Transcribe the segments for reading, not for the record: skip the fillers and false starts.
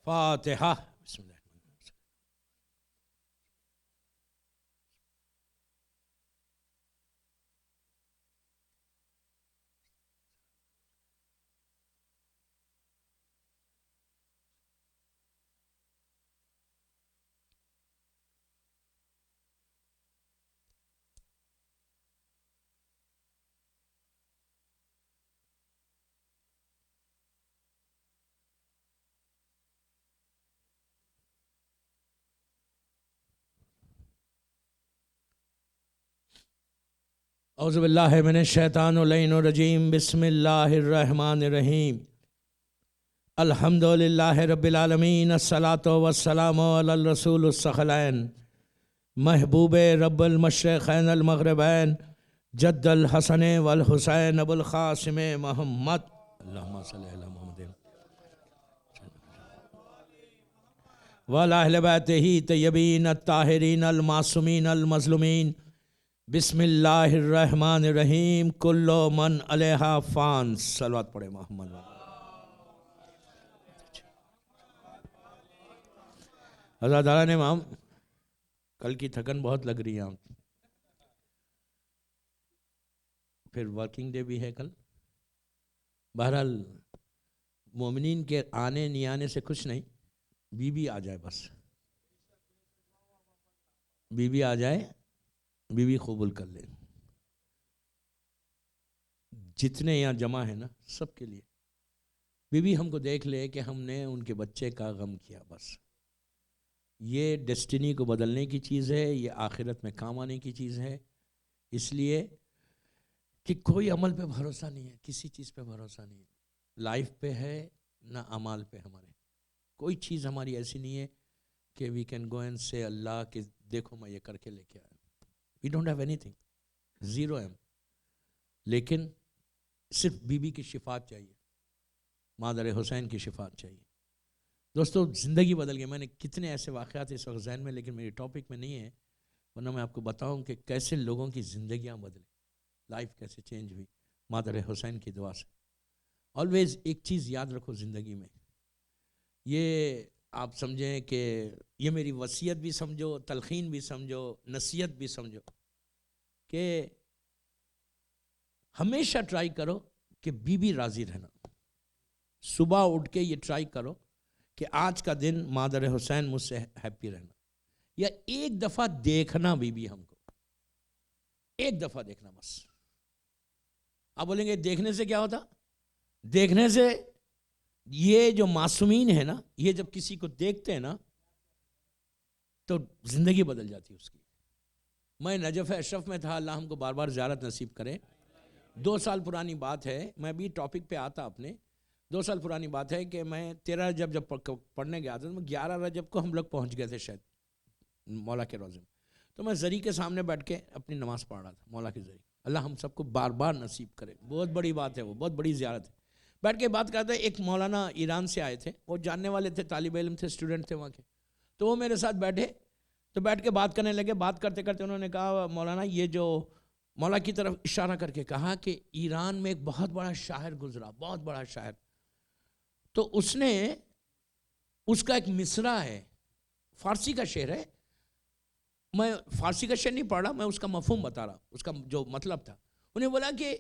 فاتحہ. بسم اللہ. اعوذ باللہ من الشیطان اللعین الرجیم. بسم اللہ الرحمن الرحیم. الحمدللہ رب العالمین. الصلاۃ والسلام علی الرسول الثقلین محبوب رب المشرقین المغربین جد الحسن والحسین ابو القاسم محمد. اللہم صلی علی محمد وعلی اہل بیتہ طیبین الطاہرین المعصومین المظلومین. بسم اللہ الرحمن الرحیم. کل من علیہا فان. صلوات پڑھے محمد. حضرت نے امام کل کی تھکن بہت لگ رہی ہے، پھر ورکنگ ڈے بھی ہے کل. بہرحال مومنین کے آنے نہیں آنے سے کچھ نہیں، بی بی آ جائے، بس بی بی آ جائے، بی بی قبول کر لیں. جتنے یہاں جمع ہیں نا سب کے لیے بی بی ہم کو دیکھ لے کہ ہم نے ان کے بچے کا غم کیا. بس یہ ڈیسٹینی کو بدلنے کی چیز ہے، یہ آخرت میں کام آنے کی چیز ہے. اس لیے کہ کوئی عمل پہ بھروسہ نہیں ہے، کسی چیز پہ بھروسہ نہیں ہے. لائف پہ ہے نہ اعمال پہ. ہمارے کوئی چیز ہماری ایسی نہیں ہے کہ وی کین گو اینڈ سے اللہ کہ دیکھو میں یہ کر کے لے کے آیا. We don't have anything. Zero ہے. لیکن صرف بی بی کی شفاعت چاہیے، مادر حسین کی شفاعت چاہیے. دوستو زندگی بدل گئی. میں نے کتنے ایسے واقعات اس وقت ذہن میں، لیکن میری ٹاپک میں نہیں ہے، ورنہ میں آپ کو بتاؤں کہ کیسے لوگوں کی زندگیاں بدلیں، لائف کیسے چینج ہوئی مادر حسین کی دعا سے. آلویز ایک چیز یاد رکھو زندگی میں، یہ آپ سمجھیں کہ یہ میری وصیت بھی سمجھو، تلقین بھی سمجھو، نصیحت بھی سمجھو، کہ ہمیشہ ٹرائی کرو کہ بی بی راضی رہنا. صبح اٹھ کے یہ ٹرائی کرو کہ آج کا دن مادر حسین مجھ سے ہیپی رہنا. یا ایک دفعہ دیکھنا بی بی ہم کو، ایک دفعہ دیکھنا بس. آپ بولیں گے دیکھنے سے کیا ہوتا؟ دیکھنے سے یہ جو معصومین ہے نا، یہ جب کسی کو دیکھتے ہیں نا تو زندگی بدل جاتی ہے اس کی. میں نجف اشرف میں تھا، اللہ ہم کو بار بار زیارت نصیب کرے. 2 سال پرانی بات ہے، میں بھی ٹاپک پہ آتا اپنے. 2 سال پرانی بات ہے کہ میں 13 رجب جب پڑھنے گیا تھا، 11 رجب کو ہم لوگ پہنچ گئے تھے شاید مولا کے روزے میں. تو میں زری کے سامنے بیٹھ کے اپنی نماز پڑھ رہا تھا، مولا کی زری. اللہ ہم سب کو بار بار نصیب کرے. بہت بڑی بات ہے، وہ بہت بڑی زیارت ہے. بیٹھ کے بات کرتے، ایک مولانا ایران سے آئے تھے، وہ جاننے والے تھے، طالب علم تھے، اسٹوڈنٹ تھے وہاں کے. تو وہ میرے ساتھ بیٹھے، تو بیٹھ کے بات کرنے لگے. بات کرتے کرتے انہوں نے کہا مولانا یہ جو مولا کی طرف اشارہ کر کے کہا کہ ایران میں ایک بہت بڑا شاعر گزرا، بہت بڑا شاعر. تو اس نے اس کا ایک مصرع ہے، فارسی کا شعر ہے. میں فارسی کا شعر نہیں پڑھ رہا، میں اس کا مفہوم بتا رہا، اس کا جو مطلب تھا. انہیں بولا کہ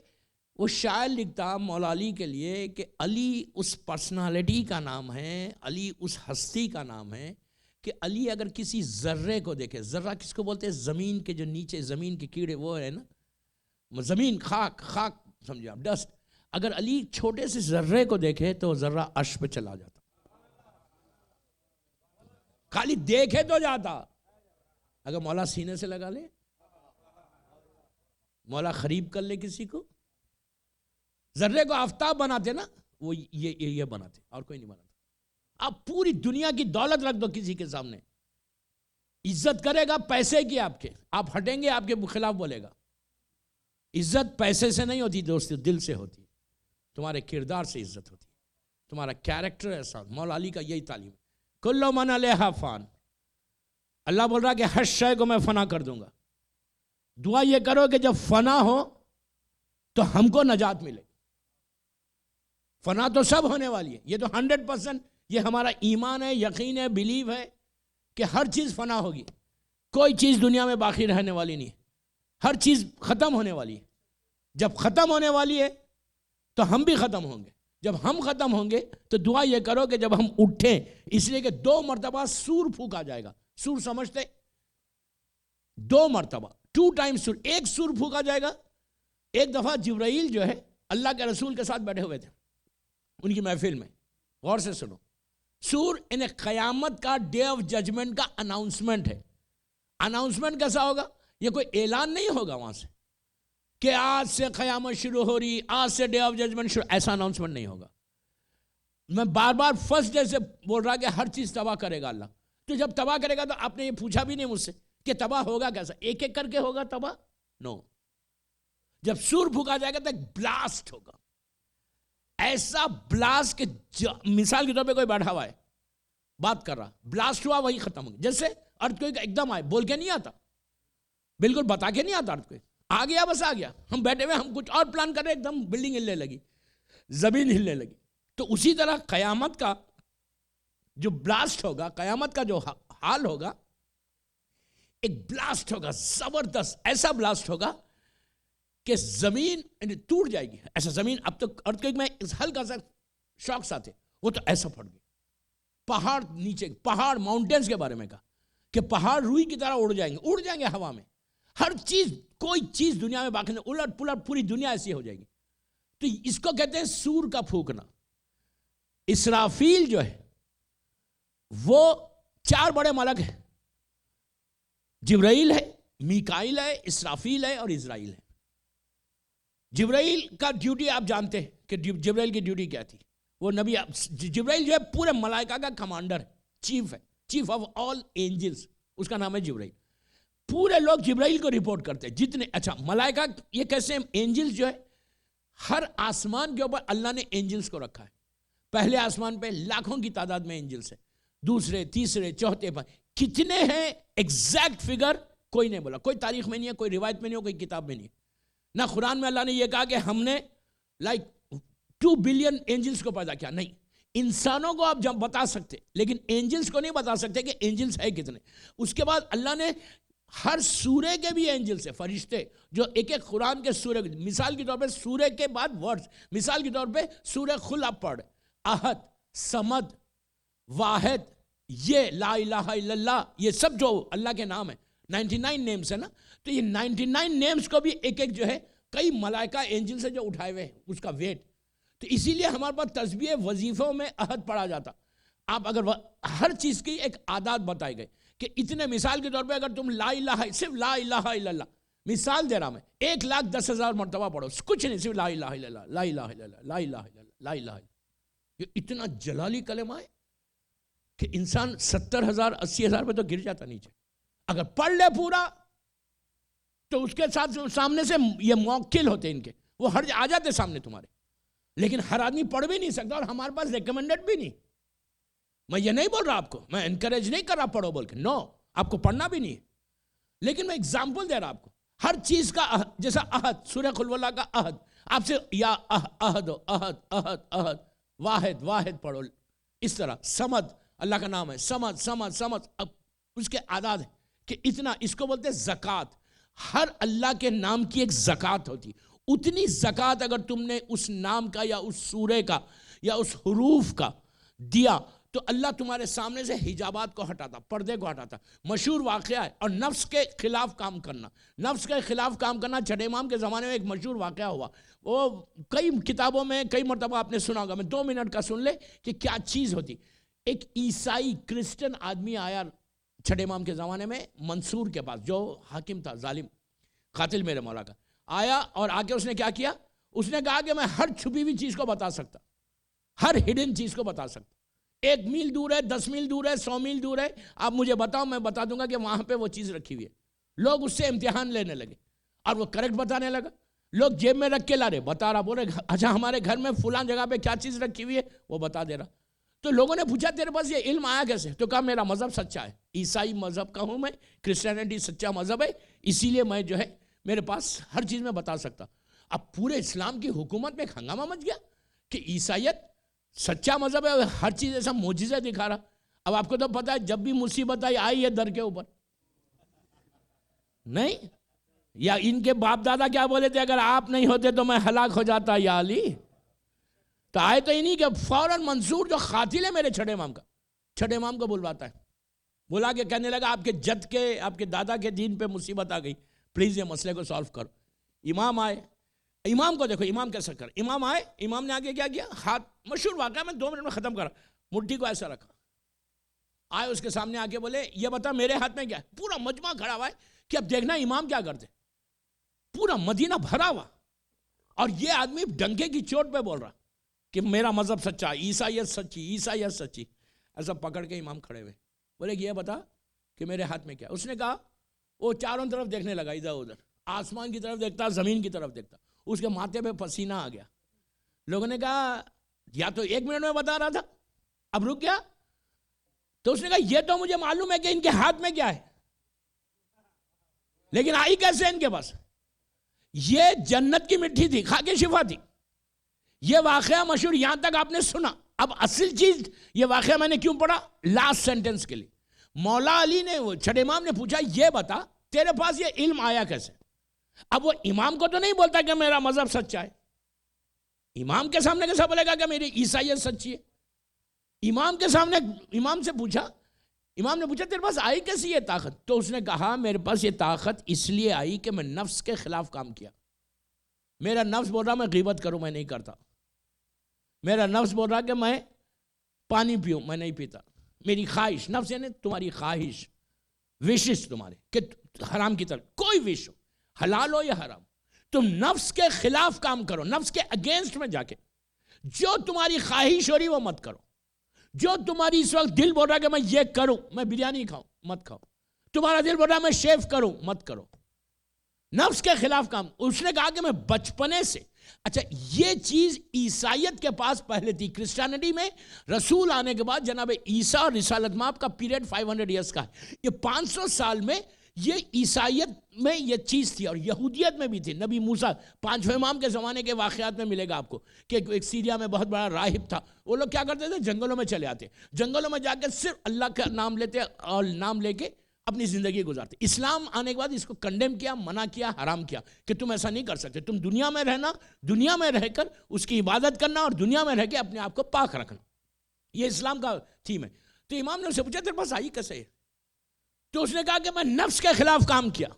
وہ شاعر لکھتا مولا علی کے لیے کہ علی اس پرسنالٹی کا نام ہے، علی اس ہستی کا نام ہے کہ علی اگر کسی ذرے کو دیکھے، ذرہ کس کو بولتے ہیں؟ زمین کے جو نیچے زمین کے کیڑے وہ ہے نا، زمین، خاک سمجھے آپ، ڈسٹ. اگر علی چھوٹے سے ذرے کو دیکھے تو ذرہ عرش پہ چلا جاتا، خالی دیکھے تو جاتا. اگر مولا سینے سے لگا لے، مولا قریب کر لے کسی کو، ذرے کو آفتاب بناتے نا، وہ یہ بناتے، اور کوئی نہیں بناتا. آپ پوری دنیا کی دولت رکھ دو کسی کے سامنے، عزت کرے گا پیسے کی آپ کے، آپ ہٹیں گے آپ کے خلاف بولے گا. عزت پیسے سے نہیں ہوتی دوستو، دل سے ہوتی، تمہارے کردار سے عزت ہوتی، تمہارا کیریکٹر ایسا. مولا علی کا یہی تعلیم، کل من علیہا فان. اللہ بول رہا کہ ہر شے کو میں فنا کر دوں گا. دعا یہ کرو کہ جب فنا ہو تو ہم کو نجات ملے. فنا تو سب ہونے والی ہے، یہ تو 100% یہ ہمارا ایمان ہے، یقین ہے، بلیو ہے کہ ہر چیز فنا ہوگی، کوئی چیز دنیا میں باقی رہنے والی نہیں ہے، ہر چیز ختم ہونے والی ہے۔ جب ختم ہونے والی ہے تو ہم بھی ختم ہوں گے۔ جب ہم ختم ہوں گے تو دعا یہ کرو کہ جب ہم اٹھیں، اس لیے کہ 2 مرتبہ سور پھونکا جائے گا۔ سور سمجھتے؟ 2 مرتبہ، 2 ٹائم سور، ایک سور پھونکا جائے گا۔ ایک دفعہ جبرائیل جو ہے اللہ کے رسول کے ساتھ بیٹھے ہوئے تھے ان کی محفل میں، غور سے سنو، سور انہیں قیامت کا، ڈے آف ججمنٹ کا اناؤنسمنٹ ہے۔ اناؤنسمنٹ کیسا ہوگا؟ یہ کوئی اعلان نہیں ہوگا وہاں سے کہ آج سے قیامت شروع ہو رہی، آج سے ڈے آف ججمنٹ شروع، ایسا اناؤنسمنٹ نہیں ہوگا۔ میں بار بار فرسٹ ڈے سے بول رہا کہ ہر چیز تباہ کرے گا اللہ۔ تو جب تباہ کرے گا تو آپ نے یہ پوچھا بھی نہیں مجھ سے کہ تباہ ہوگا کیسا، ایک ایک کر کے ہوگا تباہ؟ نو، جب سور پھونکا جائے گا تو ایک بلاسٹ ہوگا، ایسا بلاسٹ کہ مثال کے طور پہ کوئی بیٹھا ہوا ہے بات کر رہا، بلاسٹ ہوا وہی ختم ہو گیا۔ جیسے ارتھکویک ایک دم آئے، بول کے نہیں آتا، بالکل بتا کے نہیں آتا، ارتھکویک آ گیا، بس آ گیا، ہم بیٹھے ہوئے ہم کچھ اور پلان کر رہے، ایک دم بلڈنگ ہلنے لگی، زمین ہلنے لگی۔ تو اسی طرح قیامت کا جو بلاسٹ ہوگا، قیامت کا جو حال ہوگا، ایک بلاسٹ ہوگا زبردست، ایسا بلاسٹ ہوگا کہ زمین ٹوٹ جائے گی۔ ایسا زمین، اب تو ارتھکویک میں ہلکا سا شاکس آتے، وہ تو ایسا پھٹ گئی، پہاڑ نیچے، پہاڑ ماؤنٹینز کے بارے میں کہا کہ پہاڑ روئی کی طرح اڑ جائیں گے ہوا میں، ہر چیز، کوئی چیز دنیا میں باقی نہیں، الٹ پلٹ پوری دنیا ایسی ہو جائے گی۔ تو اس کو کہتے ہیں سور کا پھونکنا۔ اسرافیل جو ہے وہ 4 بڑے ملک ہیں، جبرائیل ہے، میکائیل ہے، اسرافیل ہے اور اسرائیل ہے۔ جبرائیل کا ڈیوٹی آپ جانتے ہیں کہ جبرائیل کی ڈیوٹی کیا تھی؟ وہ نبی، جبرائیل جو ہے پورے ملائکہ کا کمانڈر ہے، چیف ہے، چیف آف آل اینجلز، اس کا نام ہے جبرائیل۔ پورے لوگ جبرائیل کو رپورٹ کرتے ہیں جتنے، اچھا ملائکہ یہ کیسے؟ اینجلز جو ہے ہر آسمان کے اوپر اللہ نے اینجلز کو رکھا ہے۔ پہلے آسمان پہ لاکھوں کی تعداد میں اینجلز ہیں، دوسرے، تیسرے، چوتھے پر کتنے ہیں ایگزیکٹ فگر کوئی نہیں بولا، کوئی تاریخ میں نہیں ہے، کوئی روایت میں نہیں ہے، کوئی کتاب میں نہیں ہے۔ نہ قرآن میں اللہ نے یہ کہا کہ ہم نے 2 بلین اینجلز کو پیدا کیا، نہیں۔ انسانوں کو آپ جب بتا سکتے لیکن اینجلز کو نہیں بتا سکتے کہ اینجلز ہے کتنے۔ اس کے بعد اللہ نے ہر سورے کے بھی اینجلز ہیں، فرشتے جو ایک ایک قرآن کے سورے، مثال کے طور پہ سورے کے بعد ورڈز، مثال کے طور پہ سورہ خل آپ پڑھ، احد، صمد، واحد، یہ لا الہ الا اللہ، یہ سب جو اللہ کے نام ہیں 99 نیمز ہے نا، تو یہ 99 نیمز کو بھی ایک ایک جو ہے کئی ملائکہ اینجل سے جو اٹھائے ہوئے اس کا ویٹ۔ تو اسی لیے ہمارے پاس تسبیح وظیفوں میں احد پڑھا جاتا۔ آپ اگر ہر چیز کی ایک عادات بتائی گئی کہ اتنے، مثال کے طور پہ اگر تم لا الہ، صرف لا الہ الا اللہ، مثال دے رہا میں، 1,10,000 مرتبہ پڑھو، کچھ نہیں، صرف لا الہ الا اللہ، لا الہ الا اللہ، لا الہ الا اللہ، لا الہ الا اللہ۔ یہ اتنا جلالی کلمہ ہے کہ انسان 70,000 80,000 پہ تو گر جاتا نیچے۔ اگر پڑھ لے پورا تو اس کے ساتھ سامنے سے یہ موکل ہوتے ان کے، وہ ہر آ جاتے سامنے تمہارے، لیکن ہر آدمی پڑھ بھی نہیں سکتا، اور ہمارے پاس ریکمنڈڈ بھی نہیں۔ میں یہ نہیں بول رہا آپ کو، میں انکریج نہیں کر رہا پڑھو بول کے، نو، آپ کو پڑھنا بھی نہیں ہے، لیکن میں اگزامپل دے رہا آپ کو ہر چیز کا۔ جیسا احد، سورہ قل واللہ کا احد، آپ سے یا احد احد احد احد، واحد واحد پڑھو، اس طرح صمد، اللہ کا نام ہے صمد صمد صمد، اب اس کے اعداد ہیں کہ اتنا، اس کو بولتے ہیں زکوٰۃ۔ ہر اللہ کے نام کی ایک زکوٰۃ ہوتی، اتنی زکوٰۃ اگر تم نے اس نام کا یا اس سورے کا یا اس حروف کا دیا تو اللہ تمہارے سامنے سے حجابات کو ہٹاتا، پردے کو ہٹاتا۔ مشہور واقعہ ہے، اور نفس کے خلاف کام کرنا، نفس کے خلاف کام کرنا چھٹے امام کے زمانے میں ایک مشہور واقعہ ہوا، وہ کئی کتابوں میں کئی مرتبہ آپ نے سنا ہوگا، میں 2 منٹ کا سن لے کہ کیا چیز ہوتی۔ ایک عیسائی کرسچن آدمی آیا چھٹے امام کے زمانے میں منصور کے پاس، جو حاکم تھا، ظالم قاتل میرے مولا کا، آیا اور آ کے اس نے کیا کیا؟ اس نے کہا کہ میں ہر چھپی ہوئی چیز کو بتا سکتا، ہر ہڈن چیز کو بتا سکتا، 1 میل دور ہے، 10 میل دور ہے، 100 میل دور ہے، آپ مجھے بتاؤ، میں بتا دوں گا کہ وہاں پہ وہ چیز رکھی ہوئی ہے۔ لوگ اس سے امتحان لینے لگے اور وہ کریکٹ بتانے لگا، لوگ جیب میں رکھ کے لا رہے، بتا رہا، بول رہے اچھا ہمارے گھر میں فلاں جگہ پہ کیا چیز رکھی ہوئی ہے، وہ بتا دے رہا۔ تو لوگوں نے پوچھا تیرے پاس یہ علم آیا کیسے؟ تو کہا میرا مذہب سچا ہے، عیسائی مذہب کا ہوں میں، کرسچینٹی سچا مذہب ہے، اسی لیے میں جو ہے میرے پاس ہر چیز میں بتا سکتا۔ اب پورے اسلام کی حکومت میں ایک ہنگامہ مچ گیا کہ عیسائیت سچا مذہب ہے ہر چیز ایسا معجزہ دکھا رہا. اب آپ کو تو پتا ہے جب بھی مصیبت آئی ہے در کے اوپر نہیں, یا ان کے باپ دادا کیا بولے تھے, اگر آپ نہیں ہوتے تو میں ہلاک ہو جاتا یا علی. تو آئے تو انہی کہ فوراً منصور جو قاتل ہے میرے چھٹے امام کا, چھٹے امام کو بلواتا ہے, بلا کے کہنے لگا آپ کے جد کے آپ کے دادا کے دین پہ مصیبت آ گئی, پلیز یہ مسئلے کو سالو کرو. امام آئے, امام کو دیکھو امام کیسا کر, امام آئے, امام نے آگے کیا کیا, ہاتھ, مشہور واقعہ میں 2 منٹ میں ختم کرا, مٹھی کو ایسا رکھا, آئے اس کے سامنے آ کے بولے یہ بتا میرے ہاتھ میں کیا ہے. پورا مجمع کھڑا ہوا ہے کہ اب دیکھنا امام کیا کرتے, پورا مدینہ بھرا ہوا, اور یہ آدمی ڈنکے کی چوٹ پہ بول رہا کہ میرا مذہب سچا, عیسائیت سچی, عیسائیت سچی. ایسا پکڑ کے امام کھڑے ہوئے, بولے کہ یہ بتا کہ میرے ہاتھ میں کیا. اس نے کہا, وہ چاروں طرف دیکھنے لگا, ادھر ادھر, آسمان کی طرف دیکھتا, زمین کی طرف دیکھتا, اس کے ماتھے پہ پسینہ آ گیا. لوگوں نے کہا یا تو 1 منٹ میں بتا رہا تھا, اب رک گیا. تو اس نے کہا یہ تو مجھے معلوم ہے کہ ان کے ہاتھ میں کیا ہے, لیکن آئی کیسے ان کے پاس. یہ جنت کی مٹھی تھی, کھا کے شفا تھی. یہ واقعہ مشہور, یہاں تک آپ نے سنا. اب اصل چیز یہ واقعہ میں نے کیوں پڑھا, لاسٹ سینٹنس کے لیے. مولا علی نے, وہ چھٹے امام نے پوچھا یہ بتا تیرے پاس یہ علم آیا کیسے. اب وہ امام کو تو نہیں بولتا کہ میرا مذہب سچا ہے, امام کے سامنے کیسا بولے گا کہ میری عیسائیت سچی ہے. امام کے سامنے امام سے پوچھا, امام نے پوچھا تیرے پاس آئی کیسی یہ طاقت. تو اس نے کہا میرے پاس یہ طاقت اس لیے آئی کہ میں نفس کے خلاف کام کیا. میرا نفس بول رہا میں غیبت کروں, میں نہیں کرتا. میرا نفس بول رہا کہ میں پانی پیوں, میں نہیں پیتا. میری خواہش, نفس یعنی تمہاری خواہش, وشز تمہارے کہ حرام کی طرف, کوئی وش ہو, حلال ہو یا حرام, تم نفس کے خلاف کام کرو, نفس کے اگینسٹ میں جا کے. جو تمہاری خواہش ہو رہی وہ مت کرو. جو تمہاری اس وقت دل بول رہا کہ میں یہ کروں, میں بریانی کھاؤں, مت کھاؤ. تمہارا دل بول رہا میں شیف کروں, مت کرو. نفس کے خلاف کام. اس نے کہا کہ میں بچپنے سے, اچھا یہ چیز عیسائیت کے پاس پہلے تھی. کرسچینٹی میں رسول آنے کے بعد جناب عیسیٰ اور رسالت مآب کا پیریڈ 500 ایئرس کا ہے. یہ 500 سال میں یہ عیسائیت میں یہ چیز تھی, اور یہودیت میں بھی تھی. نبی موسیٰ 5ویں امام کے زمانے کے واقعات میں ملے گا آپ کو کہ ایک سیریا میں بہت بڑا راہب تھا. وہ لوگ کیا کرتے تھے, جنگلوں میں چلے آتے, جنگلوں میں جا کے صرف اللہ کا نام لیتے اور نام لے کے اپنی زندگی گزارتے. اسلام آنے کے بعد اس کو کنڈیم کیا, منع کیا, حرام کیا کہ تم ایسا نہیں کر سکتے. تم دنیا میں رہنا, دنیا میں رہ کر اس کی عبادت کرنا, اور دنیا میں رہ کے اپنے آپ کو پاک رکھنا. یہ اسلام کا تھیم ہے. تو امام نے اسے پوچھا تیرے پاس آئی کیسے ہے. تو اس نے کہا کہ میں نفس کے خلاف کام کیا.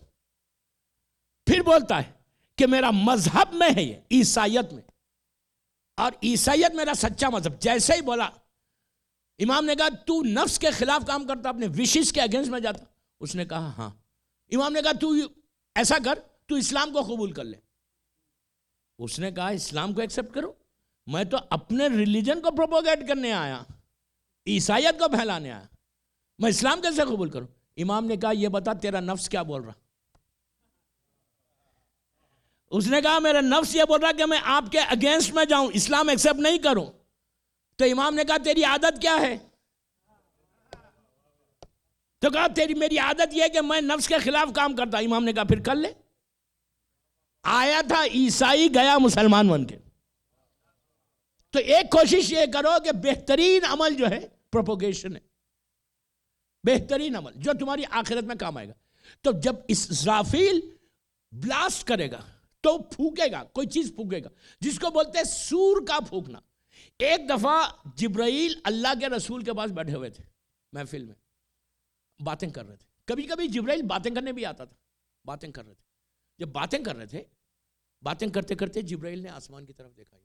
پھر بولتا ہے کہ میرا مذہب میں ہے یہ, عیسائیت میں, اور عیسائیت میرا سچا مذہب. جیسے ہی بولا امام نے کہا تو نفس کے خلاف کام کرتا, اپنے وشز کے اگینسٹ میں جاتا. اس نے کہا ہاں. امام نے کہا تو ایسا کر, تو اسلام کو قبول کر لے. اس نے کہا اسلام کو ایکسپٹ کرو, میں تو اپنے ریلیجن کو پروپوگیٹ کرنے آیا, عیسائیت کو پھیلانے آیا, میں اسلام کیسے قبول کروں. امام نے کہا یہ بتا تیرا نفس کیا بول رہا. اس نے کہا میرا نفس یہ بول رہا کہ میں آپ کے اگینسٹ میں جاؤں, اسلام ایکسپٹ نہیں کروں. تو امام نے کہا تیری عادت کیا ہے. تو کہا تیری میری عادت یہ ہے کہ میں نفس کے خلاف کام کرتا. امام نے کہا پھر کر لے. آیا تھا عیسائی, گیا مسلمان بن کے. تو ایک کوشش یہ کرو کہ بہترین عمل جو ہے پروپوگیشن ہے, بہترین عمل جو تمہاری آخرت میں کام آئے گا. تو جب اسرافیل بلاسٹ کرے گا تو پھونکے گا, کوئی چیز پھونکے گا جس کو بولتے ہیں سور کا پھونکنا. ایک دفعہ جبرائیل اللہ کے رسول کے پاس بیٹھے ہوئے تھے محفل میں, باتیں کر رہے تھے. کبھی کبھی جبرائیل باتیں کرنے بھی آتا تھا, باتیں کر رہے تھے. جب باتیں کر رہے تھے, باتیں کرتے کرتے جبرائیل نے آسمان کی طرف دیکھا.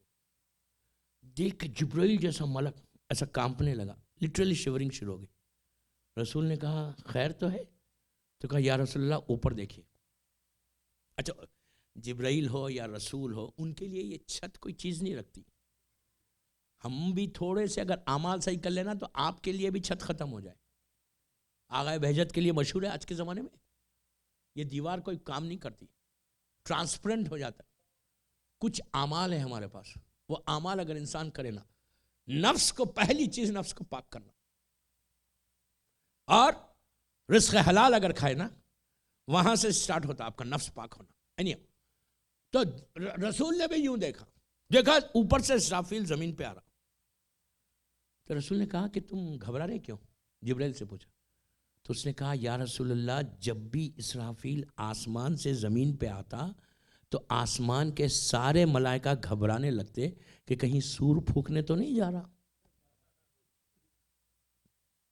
دیکھ کے جبرائیل جیسا ملک ایسا کانپنے لگا, لٹرلی شیورنگ شروع ہو گئی. رسول نے کہا خیر تو ہے. تو کہا یا رسول اللہ اوپر دیکھیے. اچھا جبرائیل ہو یا رسول ہو, ان کے لیے یہ چھت کوئی چیز نہیں رکھتی. ہم بھی تھوڑے سے اگر اعمال صحیح کر لینا تو آپ کے لیے بھی چھت ختم ہو جائے. آغائے بہجت کے لیے مشہور ہے آج کے زمانے میں, یہ دیوار کوئی کام نہیں کرتی, ٹرانسپیرنٹ ہو جاتا ہے. کچھ اعمال ہیں ہمارے پاس, وہ اعمال اگر انسان کرے نا, نفس کو, پہلی چیز نفس کو پاک کرنا, اور رزق حلال اگر کھائے نا, وہاں سے سٹارٹ ہوتا آپ کا نفس پاک ہونا. تو رسول نے بھی یوں دیکھا اوپر سے اسرافیل زمین پہ آ رہا. تو رسول نے کہا کہ تم گھبرا رہے کیوں؟ جبرائیل سے پوچھا تو اس نے کہا یا رسول اللہ جب بھی اسرافیل آسمان سے زمین پہ آتا تو آسمان کے سارے ملائکہ گھبرانے لگتے کہ کہیں سور پھونکنے تو نہیں جا رہا.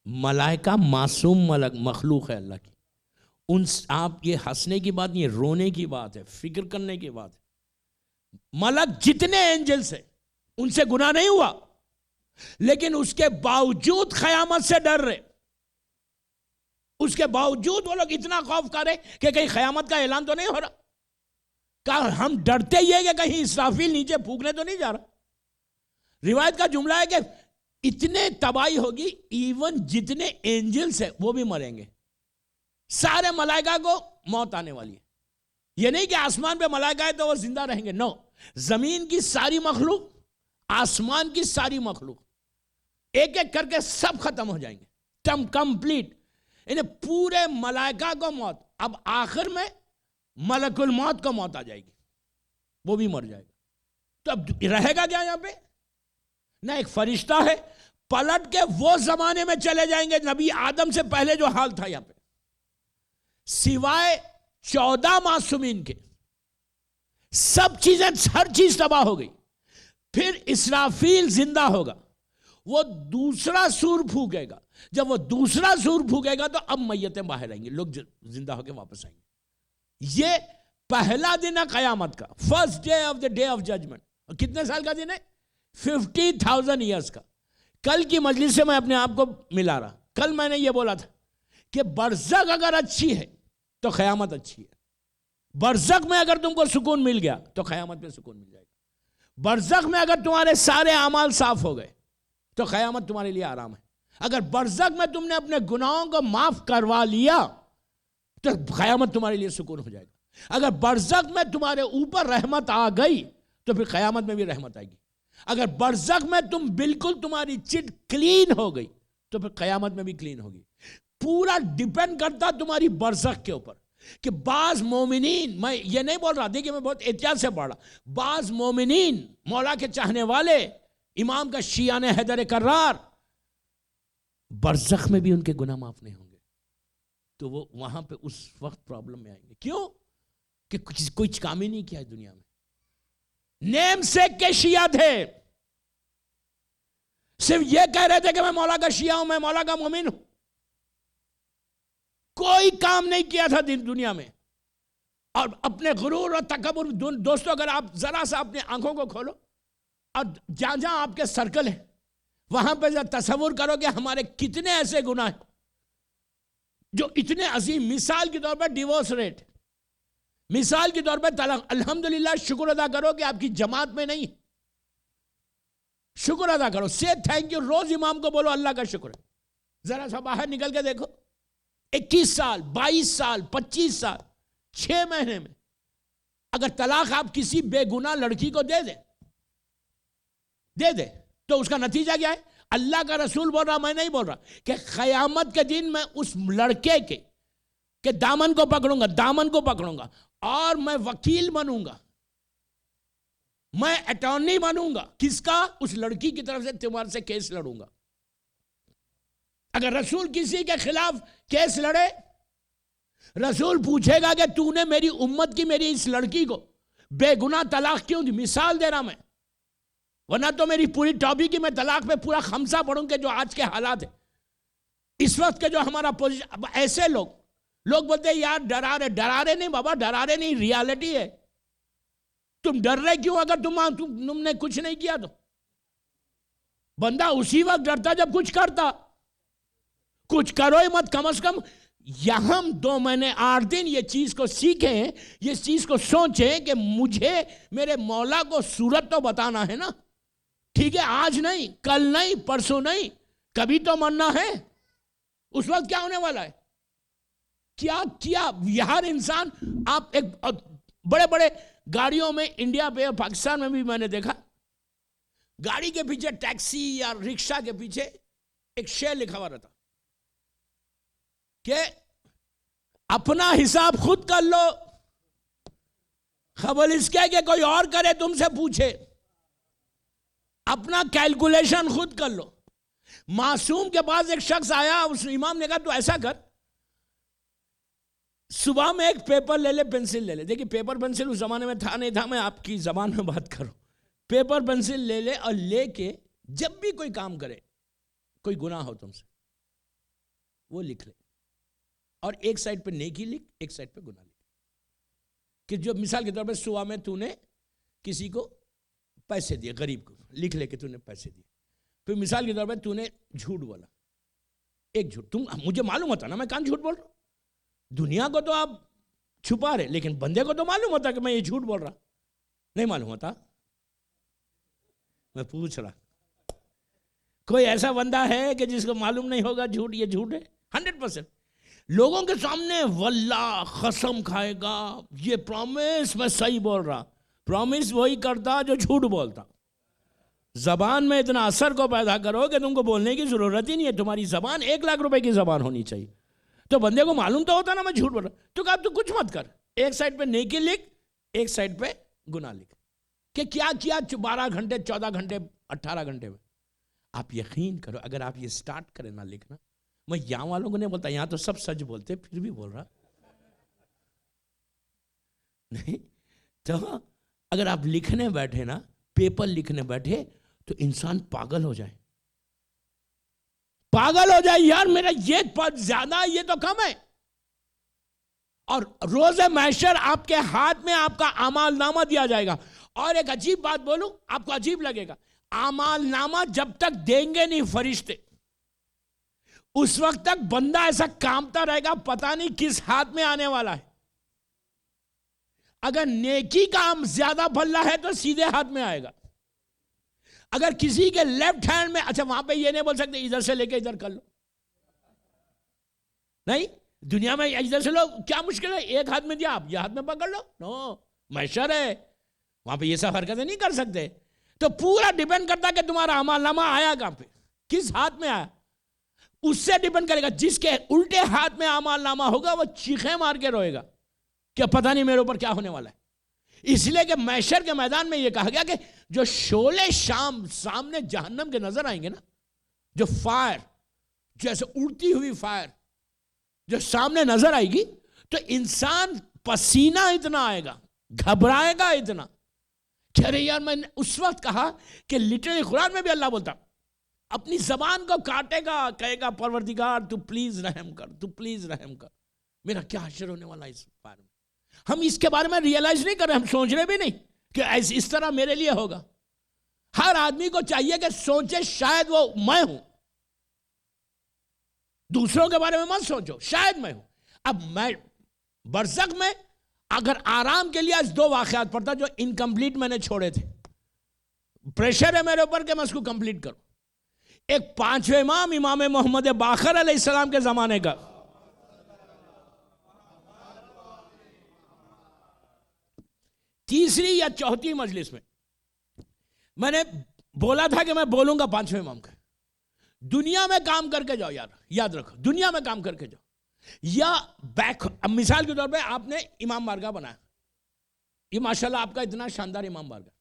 ملائکہ معصوم مخلوق ہے اللہ کی. آپ یہ ہنسنے کی بات نہیں ہے، رونے کی بات ہے، فکر کرنے کی بات ہے. ملک جتنے اینجلز ہیں ان سے گناہ نہیں ہوا، لیکن اس کے باوجود قیامت سے ڈر رہے. اس کے باوجود وہ لوگ اتنا خوف کر رہے کہ کہیں قیامت کا اعلان تو نہیں ہو رہا. کہا ہم ڈرتے ہی ہیں کہ کہیں اسرافیل نیچے پھونکنے تو نہیں جا رہا. روایت کا جملہ ہے کہ اتنے تباہی ہوگی ایون جتنے اینجلز ہیں وہ بھی مریں گے. سارے ملائکہ کو موت آنے والی ہے. یہ نہیں کہ آسمان پہ ملائکہ ہے تو وہ زندہ رہیں گے، نو. زمین کی ساری مخلوق، آسمان کی ساری مخلوق ایک ایک کر کے سب ختم ہو جائیں گے، کمپلیٹ. انہیں پورے ملائکہ کو موت. اب آخر میں ملک الموت کو موت آ جائے گی، وہ بھی مر جائے گا. تو اب رہے گا کیا یہاں پہ؟ نہ ایک فرشتہ ہے. پلٹ کے وہ زمانے میں چلے جائیں گے نبی آدم سے پہلے جو حال تھا یہاں پہ، سوائے 14 معصومین کے سب چیزیں، ہر چیز تباہ ہو گئی. پھر اسرافیل زندہ ہوگا، وہ دوسرا سور پھونکے گا. جب وہ دوسرا سور پھونکے گا تو اب میتیں باہر آئیں گی، لوگ زندہ ہو کے واپس آئیں گے. یہ پہلا دن ہے قیامت کا، first day of the day of judgement. اور کتنے سال کا دن ہے؟ 50,000 ایئرس کا. کل کی مجلس سے میں اپنے آپ کو ملا رہا. کل میں نے یہ بولا تھا کہ برزخ اگر اچھی ہے تو قیامت اچھی ہے. برزخ میں اگر تم کو سکون مل گیا تو قیامت میں سکون مل جائے گا. برزخ میں اگر تمہارے سارے اعمال صاف ہو گئے تو قیامت تمہارے لیے آرام ہے. اگر برزخ میں تم نے اپنے گناہوں کو معاف کروا لیا تو قیامت تمہارے لیے سکون ہو جائے گا. اگر برزخ میں تمہارے اوپر رحمت آ گئی تو پھر قیامت میں بھی رحمت آئے گی. اگر برزخ میں تم بالکل تمہاری چٹ کلین ہو گئی تو پھر قیامت میں بھی کلین ہوگی. پورا ڈیپینڈ کرتا تمہاری برزخ کے اوپر. کہ بعض مومنین، میں یہ نہیں بول رہا، دیکھیں میں بہت احتیاط سے پڑھ رہا، بعض مومنین مولا کے چاہنے والے، امام کا شیعان حیدر کرار، برزخ میں بھی ان کے گناہ معاف نہیں ہوں گے. تو وہ وہاں پہ اس وقت پرابلم میں آئیں گے. کیوں؟ کہ کوئی کام ہی نہیں کیا ہے دنیا میں. نیم سیک کے شیعہ تھے، صرف یہ کہہ رہے تھے کہ میں مولا کا شیعہ ہوں، میں مولا کا مومن ہوں. کوئی کام نہیں کیا تھا دنیا میں. اور اپنے غرور اور تکبر. دوستو اگر آپ ذرا سا اپنے آنکھوں کو کھولو اور جہاں جہاں آپ کے سرکل ہیں وہاں پہ تصور کرو کہ ہمارے کتنے ایسے گناہ ہیں جو اتنے عظیم. مثال کے طور پر ڈیورس ریٹ، مثال کے طور پر طلاق. الحمدللہ شکر ادا کرو کہ آپ کی جماعت میں نہیں. شکر ادا کرو، سے تھینک یو. روز امام کو بولو اللہ کا شکر ہے. ذرا سا باہر نکل کے دیکھو، 21 سال 22 سال 25 سال 6 مہینے میں اگر طلاق آپ کسی بے گناہ لڑکی کو دے دے تو اس کا نتیجہ کیا ہے؟ اللہ کا رسول بول رہا، میں نہیں بول رہا، کہ قیامت کے دن میں اس لڑکے کے دامن کو پکڑوں گا اور میں وکیل بنوں گا، میں اٹارنی بنوں گا. کس کا؟ اس لڑکی کی طرف سے تمہارے سے کیس لڑوں گا. اگر رسول کسی کے خلاف کیس لڑے، رسول پوچھے گا کہ تو نے میری امت کی، میری اس لڑکی کو بے گناہ طلاق کیوں دی؟ مثال دے رہا میں، ورنہ تو میری پوری ٹاپک کی میں طلاق پہ پورا خمسہ پڑھوں کہ جو آج کے حالات ہیں اس وقت کے، جو ہمارا پوزیشن. ایسے لوگ بولتے ہیں یار ڈرا رہے نہیں بابا، ڈرا رہے نہیں، ریالٹی ہے. تم ڈر رہے کیوں؟ اگر تم نے کچھ نہیں کیا تو. بندہ اسی وقت ڈرتا جب کچھ کرتا. کچھ کرو ہی مت، کم از کم یہاں 2 مہینے 8 دن یہ چیز کو سیکھیں، یہ چیز کو سوچیں کہ مجھے میرے مولا کو صورت تو بتانا ہے نا. ٹھیک ہے، آج نہیں، کل نہیں، پرسوں نہیں، کبھی تو مرنا ہے. اس وقت کیا ہونے والا ہے؟ کیا ہر انسان. آپ ایک بڑے بڑے گاڑیوں میں انڈیا پہ اور پاکستان میں بھی میں نے دیکھا، گاڑی کے پیچھے، ٹیکسی یا رکشہ کے پیچھے ایک شعر لکھا ہوا رہتا کہ اپنا حساب خود کر لو، خبر اس کے کہ کوئی اور کرے تم سے پوچھے. اپنا کیلکولیشن خود کر لو. معصوم کے پاس ایک شخص آیا, اس امام نے کہا تو ایسا کر, صبح میں ایک پیپر لے لے, پینسل لے لے. دیکھیے پیپر پینسل اس زمانے میں تھا نہیں تھا, میں آپ کی زبان میں بات کروں. پیپر پینسل لے لے اور لے کے جب بھی کوئی کام کرے, کوئی گناہ ہو تم سے, وہ لکھ لے, اور ایک سائڈ پہ نیکی لکھ, ایک سائڈ پہ گناہ لکھ. کہ جو مثال کے طور پہ صبح میں تو نے کسی کو پیسے دیے, غریب کو, لکھ لے کہ تو نے پیسے دیے. پھر مثال کے طور پہ تو نے جھوٹ بولا, ایک جھوٹ. تم مجھے معلوم ہوتا نا میں کہاں جھوٹ بول رہا ہوں, دنیا کو تو آپ چھپا رہے, لیکن بندے کو تو معلوم ہوتا کہ میں یہ جھوٹ بول رہا. نہیں معلوم ہوتا؟ میں پوچھ رہا, کوئی ایسا بندہ ہے کہ جس کو معلوم نہیں ہوگا جھوٹ یہ جھوٹ ہے؟ 100%. لوگوں کے سامنے واللہ قسم کھائے گا, یہ پرومس میں صحیح بول رہا. پرومس وہی کرتا جو جھوٹ بولتا. زبان میں اتنا اثر کو پیدا کرو کہ تم کو بولنے کی ضرورت ہی نہیں ہے. تمہاری زبان 1 لاکھ روپے کی زبان ہونی چاہیے. تو بندے کو معلوم تو ہوتا نا میں جھوٹ بول رہا. تو کہا تو کچھ مت کر, ایک سائڈ پہ نیکی لکھ, ایک سائڈ پہ گناہ لکھ. کہ کیا 12 گھنٹے 14 گھنٹے 18 گھنٹے میں. آپ یقین کرو اگر آپ یہ سٹارٹ کریں نا لکھنا, میں یہاں والوں کو نہیں بولتا, یہاں تو سب سچ بولتے, پھر بھی بول رہا نہیں. تو اگر آپ لکھنے بیٹھے نا, پیپر لکھنے بیٹھے, تو انسان پاگل ہو جائے, پاگل ہو جائے. یار میرا یہ زیادہ, یہ تو کم ہے. اور روز محشر آپ کے ہاتھ میں آپ کا اعمال نامہ دیا جائے گا. اور ایک عجیب بات بولوں, آپ کو عجیب لگے گا, اعمال نامہ جب تک دیں گے نہیں فرشتے, اس وقت تک بندہ ایسا کامتا رہے گا, پتہ نہیں کس ہاتھ میں آنے والا ہے. اگر نیکی کا زیادہ بھلا ہے تو سیدھے ہاتھ میں آئے گا. اگر کسی کے لیفٹ ہینڈ میں, اچھا وہاں پہ یہ نہیں بول سکتے ادھر سے لے کے ادھر کر لو, نہیں. دنیا میں ادھر سے لو, کیا مشکل ہے, ایک ہاتھ میں دیا آپ یہ ہاتھ میں پکڑ لو. نو, محشر ہے, وہاں پہ یہ سب حرکتیں نہیں کر سکتے. تو پورا ڈیپینڈ کرتا کہ تمہارا اعمال نامہ آیا کہاں پہ, کس ہاتھ میں آیا, اس سے ڈیپینڈ کرے گا. جس کے الٹے ہاتھ میں اعمال نامہ ہوگا وہ چیخیں مار کے روئے گا کہ پتہ نہیں میرے اوپر کیا ہونے والا ہے. اس لیے کہ محشر کے میدان میں یہ کہا گیا کہ جو شعلے شام سامنے جہنم کے نظر آئیں گے نا, جو فائر, جیسے اڑتی ہوئی فائر جو سامنے نظر آئے گی, تو انسان پسینہ اتنا آئے گا, گھبرائے گا اتنا کہ ارے یار. میں نے اس وقت کہا کہ لٹرلی قرآن میں بھی اللہ بولتا اپنی زبان کو کاٹے گا, کہے گا پروردگار تو پلیز رحم کر, تو پلیز رحم کر, میرا کیا حشر ہونے والا ہے اس بارے میں. ہم اس کے بارے میں ریئلائز نہیں کر رہے, ہم سوچ رہے بھی نہیں کہ اس طرح میرے لیے ہوگا. ہر آدمی کو چاہیے کہ سوچے شاید وہ میں ہوں, دوسروں کے بارے میں مت سوچو شاید میں ہوں. اب میں برزخ میں اگر آرام کے لیے آج 2 واقعات پڑھتا جو انکمپلیٹ میں نے چھوڑے تھے, پریشر ہے میرے اوپر کہ میں اس کو کمپلیٹ کروں. ایک 5ویں امام, امام محمد باقر علیہ السلام کے زمانے کا, تیسری یا چوتھی مجلس میں نے بولا تھا کہ میں بولوں گا 5ویں امام کا. دنیا میں کام کر کے جاؤ, یاد رکھو, دنیا میں کام کر کے جاؤ. یا مثال کے طور پہ آپ نے امام بارگاہ بنایا, یہ ماشاءاللہ آپ کا اتنا شاندار امام بارگاہ,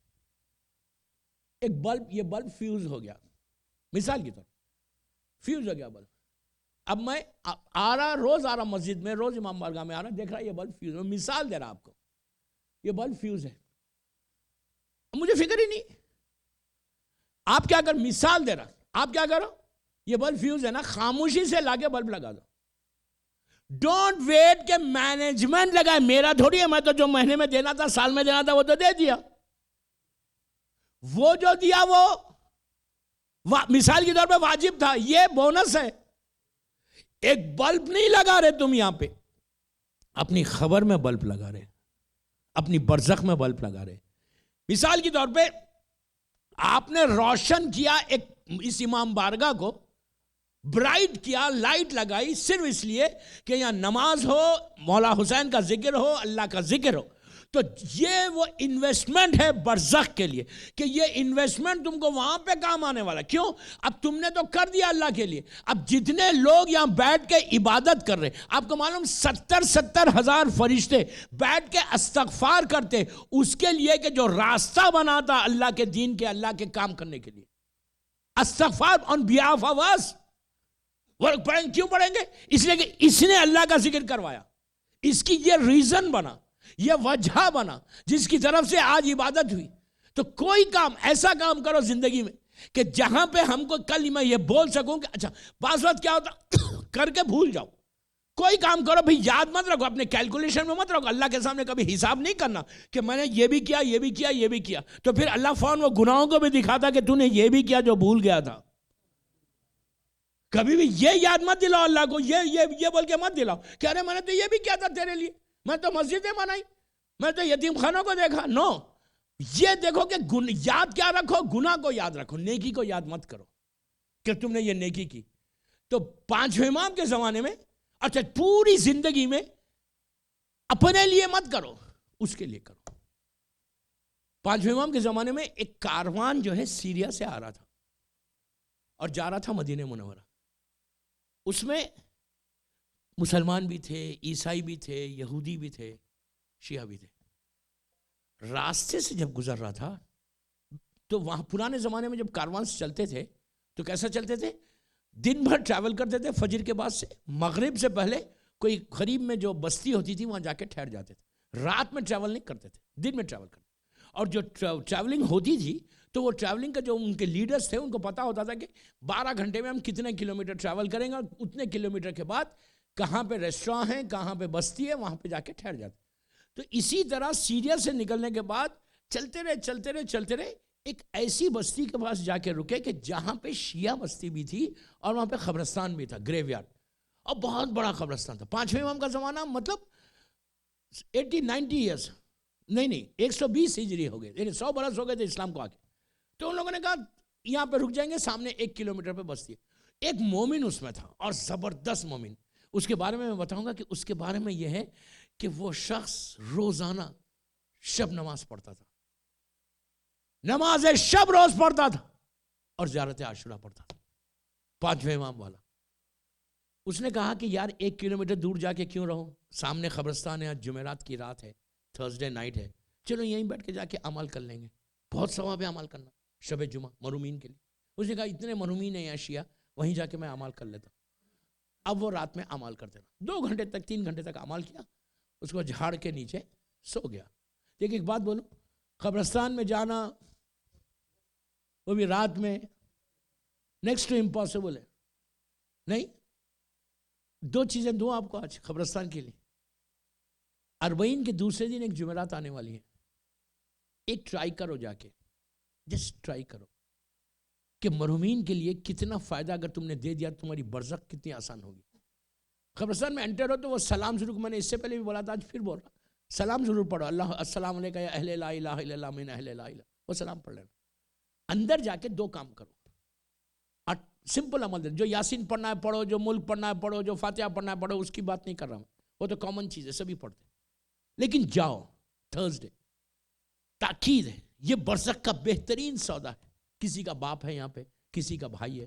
ایک بلب, یہ بلب فیوز ہو گیا, مثال کی طور فیوز ہو گیا بلب. اب میں روز آ رہا مسجد میں, روز امام بارگاہ میں آ رہا, دیکھ رہا یہ بلب فیوز, میں مثال دے رہا آپ کو, یہ بلب فیوز ہے, مجھے فکر ہی نہیں. آپ کیا کر, مثال دے رہا, آپ کیا کرو, یہ بلب فیوز ہے نا, خاموشی سے لا کے بلب لگا دو. ڈونٹ ویٹ کہ مینجمنٹ لگائے, میرا تھوڑی ہے, میں تو جو مہینے میں دینا تھا, سال میں دینا تھا, وہ تو دے دیا. وہ جو دیا وہ مثال کے طور پہ واجب تھا, یہ بونس ہے. ایک بلب نہیں لگا رہے تم یہاں پہ, اپنی خبر میں بلب لگا رہے, اپنی برزخ میں بلب لگا رہے. مثال کے طور پہ آپ نے روشن کیا ایک اس امام بارگاہ کو, برائٹ کیا, لائٹ لگائی, صرف اس لیے کہ یہاں نماز ہو, مولا حسین کا ذکر ہو, اللہ کا ذکر ہو. تو یہ وہ انویسٹمنٹ ہے برزخ کے لیے, کہ یہ انویسٹمنٹ تم کو وہاں پہ کام آنے والا. کیوں؟ اب تم نے تو کر دیا اللہ کے لیے. اب جتنے لوگ یہاں بیٹھ کے عبادت کر رہے, آپ کو معلوم 70 ہزار فرشتے بیٹھ کے استغفار کرتے اس کے لیے کہ جو راستہ بناتا اللہ کے دین کے, اللہ کے کام کرنے کے لیے. استغفار on behalf of us. کیوں پڑھیں گے؟ اس لیے کہ اس نے اللہ کا ذکر کروایا، اس کی یہ ریزن بنا، یہ وجہ بنا جس کی طرف سے آج عبادت ہوئی. تو کوئی کام ایسا کام کرو زندگی میں کہ جہاں پہ ہم کو کل میں یہ بول سکوں کہ اچھا بعض وقت کیا ہوتا کر کے بھول جاؤ. کوئی کام کرو بھی یاد مت رکھو، اپنے کیلکولیشن میں مت رکھو. اللہ کے سامنے کبھی حساب نہیں کرنا کہ میں نے یہ بھی کیا، یہ بھی کیا، یہ بھی کیا. تو پھر اللہ فوراً وہ گناہوں کو بھی دکھاتا کہ تو نے یہ بھی کیا جو بھول گیا تھا. کبھی بھی یہ یاد مت دلاؤ اللہ کو، یہ بول کے مت دلاؤ کہ ارے میں نے تو یہ بھی کیا تھا تیرے لیے، میں تو مسجدیں بنائی، میں تو یتیم خانوں کو دیکھا. نو، یہ دیکھو کہ یاد کیا رکھو، گناہ کو یاد رکھو، نیکی کو یاد مت کرو کہ تم نے یہ نیکی کی. تو پانچویں امام کے زمانے میں اچھا پوری زندگی میں اپنے لیے مت کرو، اس کے لیے کرو. پانچویں امام کے زمانے میں ایک کاروان جو ہے سیریا سے آ رہا تھا اور جا رہا تھا مدینہ منورہ. اس میں مسلمان بھی تھے، عیسائی بھی تھے، یہودی بھی تھے، شیعہ بھی تھے. راستے سے جب گزر رہا تھا تو وہاں پرانے زمانے میں جب کاروان سے چلتے تھے تو کیسا چلتے تھے؟ دن بھر ٹریول کرتے تھے، فجر کے بعد سے مغرب سے پہلے کوئی قریب میں جو بستی ہوتی تھی وہاں جا کے ٹھہر جاتے تھے. رات میں ٹریول نہیں کرتے تھے، دن میں ٹریول کرتے. اور جو ٹریولنگ ہوتی تھی تو وہ ٹریولنگ کا جو ان کے لیڈرز تھے ان کو پتا ہوتا تھا کہ 12 گھنٹے میں ہم کتنے کلومیٹر ٹریول کریں گے اور اتنے کلومیٹر کے بعد کہاں پہ ریسٹوراں ہیں، کہاں پہ بستی ہے، وہاں پہ جا کے ٹھہر جاتے. تو اسی طرح سیریا سے نکلنے کے بعد چلتے رہے ایک ایسی بستی کے پاس جا کے رکے کہ جہاں پہ شیعہ بستی بھی تھی اور وہاں پہ قبرستان بھی تھا، گریو یارڈ، اور بہت بڑا قبرستان تھا. پانچویں امام کا زمانہ مطلب 80-90 ایئرس نہیں 120 ہجری ہو گئے، لیکن 100 برس ہو گئے تھے اسلام کو آ کے. تو ان لوگوں نے کہا یہاں پہ رک جائیں گے، سامنے 1 کلومیٹر پہ بستی ہے. ایک مومن اس میں تھا اور زبردست مومن. اس کے بارے میں بتاؤں گا کہ اس کے بارے میں یہ ہے کہ وہ شخص روزانہ شب نماز پڑھتا تھا، نماز شب روز پڑھتا تھا اور زیارت عاشورہ پڑھتا تھا. پانچویں امام والا. اس نے کہا کہ یار 1 کلومیٹر دور جا کے کیوں رہو، سامنے قبرستان ہے، آج جمعرات کی رات ہے، تھرسڈے نائٹ ہے، چلو یہیں بیٹھ کے جا کے عمل کر لیں گے، بہت ثواب ہے عمل کرنا شب جمعہ مرحومین کے لیے. اس نے کہا اتنے مرحومین ہیں یا شیعہ، وہیں جا کے میں عمل کر لیتا. اب وہ رات میں عمل کرتے رہا، 2 گھنٹے تک 3 گھنٹے تک عمل کیا، اس کو جھاڑ کے نیچے سو گیا. لیکن ایک بات بولوں، قبرستان میں جانا وہ بھی رات میں نیکسٹ ٹو امپاسبل ہے. نہیں، 2 چیزیں دوں آپ کو آج قبرستان کے لیے. 40 کے دوسرے دن ایک جمعرات آنے والی ہے. ایک ٹرائی کرو جا کے، جسٹ ٹرائی کرو کہ مرحومین کے لیے کتنا فائدہ اگر تم نے دے دیا، تمہاری برزخ کتنی آسان ہوگی. قبرستان میں انٹر ہو تو وہ سلام ضرور، میں نے اس سے پہلے بھی بولا تھا، آج پھر بول رہا، سلام ضرور پڑھو. اللہ السلام علیکم یا اہل لا الہ الا اللہ من اہل لا الہ، وہ سلام پڑھ لینا. اندر جا کے 2 کام کرو، سمپل عمل دے. جو یاسین پڑھنا ہے پڑھو، جو ملک پڑھنا ہے پڑھو، جو فاتحہ پڑھنا ہے پڑھو، اس کی بات نہیں کر رہا ہوں، وہ تو کامن چیز ہے، سبھی پڑھتے. لیکن جاؤ تھرسڈے، تاکید ہے، یہ برزخ کا بہترین سودا ہے. کسی کا باپ ہے یہاں پہ، کسی کا بھائی ہے.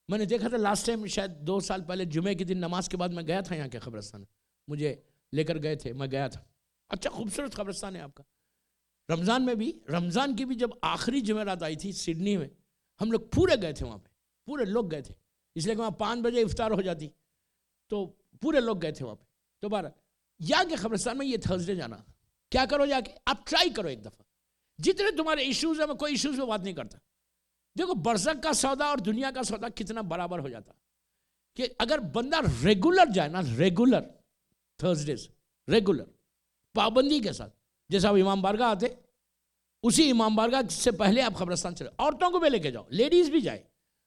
میں نے دیکھا تھا لاسٹ ٹائم شاید 2 سال پہلے جمعے کے دن نماز کے بعد میں گیا تھا یہاں کے قبرستان، مجھے لے کر گئے تھے، میں گیا تھا. اچھا خوبصورت قبرستان ہے آپ کا. رمضان میں بھی، رمضان کی بھی جب آخری جمعرات آئی تھی سڈنی میں، ہم لوگ پورے گئے تھے وہاں پہ، پورے لوگ گئے تھے، اس لیے کہ وہاں 5 بجے افطار ہو جاتی تو پورے لوگ گئے تھے وہاں پہ. تو بارہ یا کے قبرستان میں یہ تھرسڈے جانا، کیا کرو جا کے آپ ٹرائی کرو ایک دفعہ. جتنے تمہارے ایشوز ہیں، میں کوئی ایشوز پہ بات نہیں کرتا. دیکھو برزخ کا سودا اور دنیا کا سودا کتنا برابر ہو جاتا کہ اگر بندہ ریگولر جائے نا، ریگولر تھرسڈیز، ریگولر پابندی کے ساتھ. جیسا آپ امام بارگاہ آتے، اسی امام بارگاہ سے پہلے آپ قبرستان چلے. عورتوں کو بھی لے کے جاؤ، لیڈیز بھی جائے،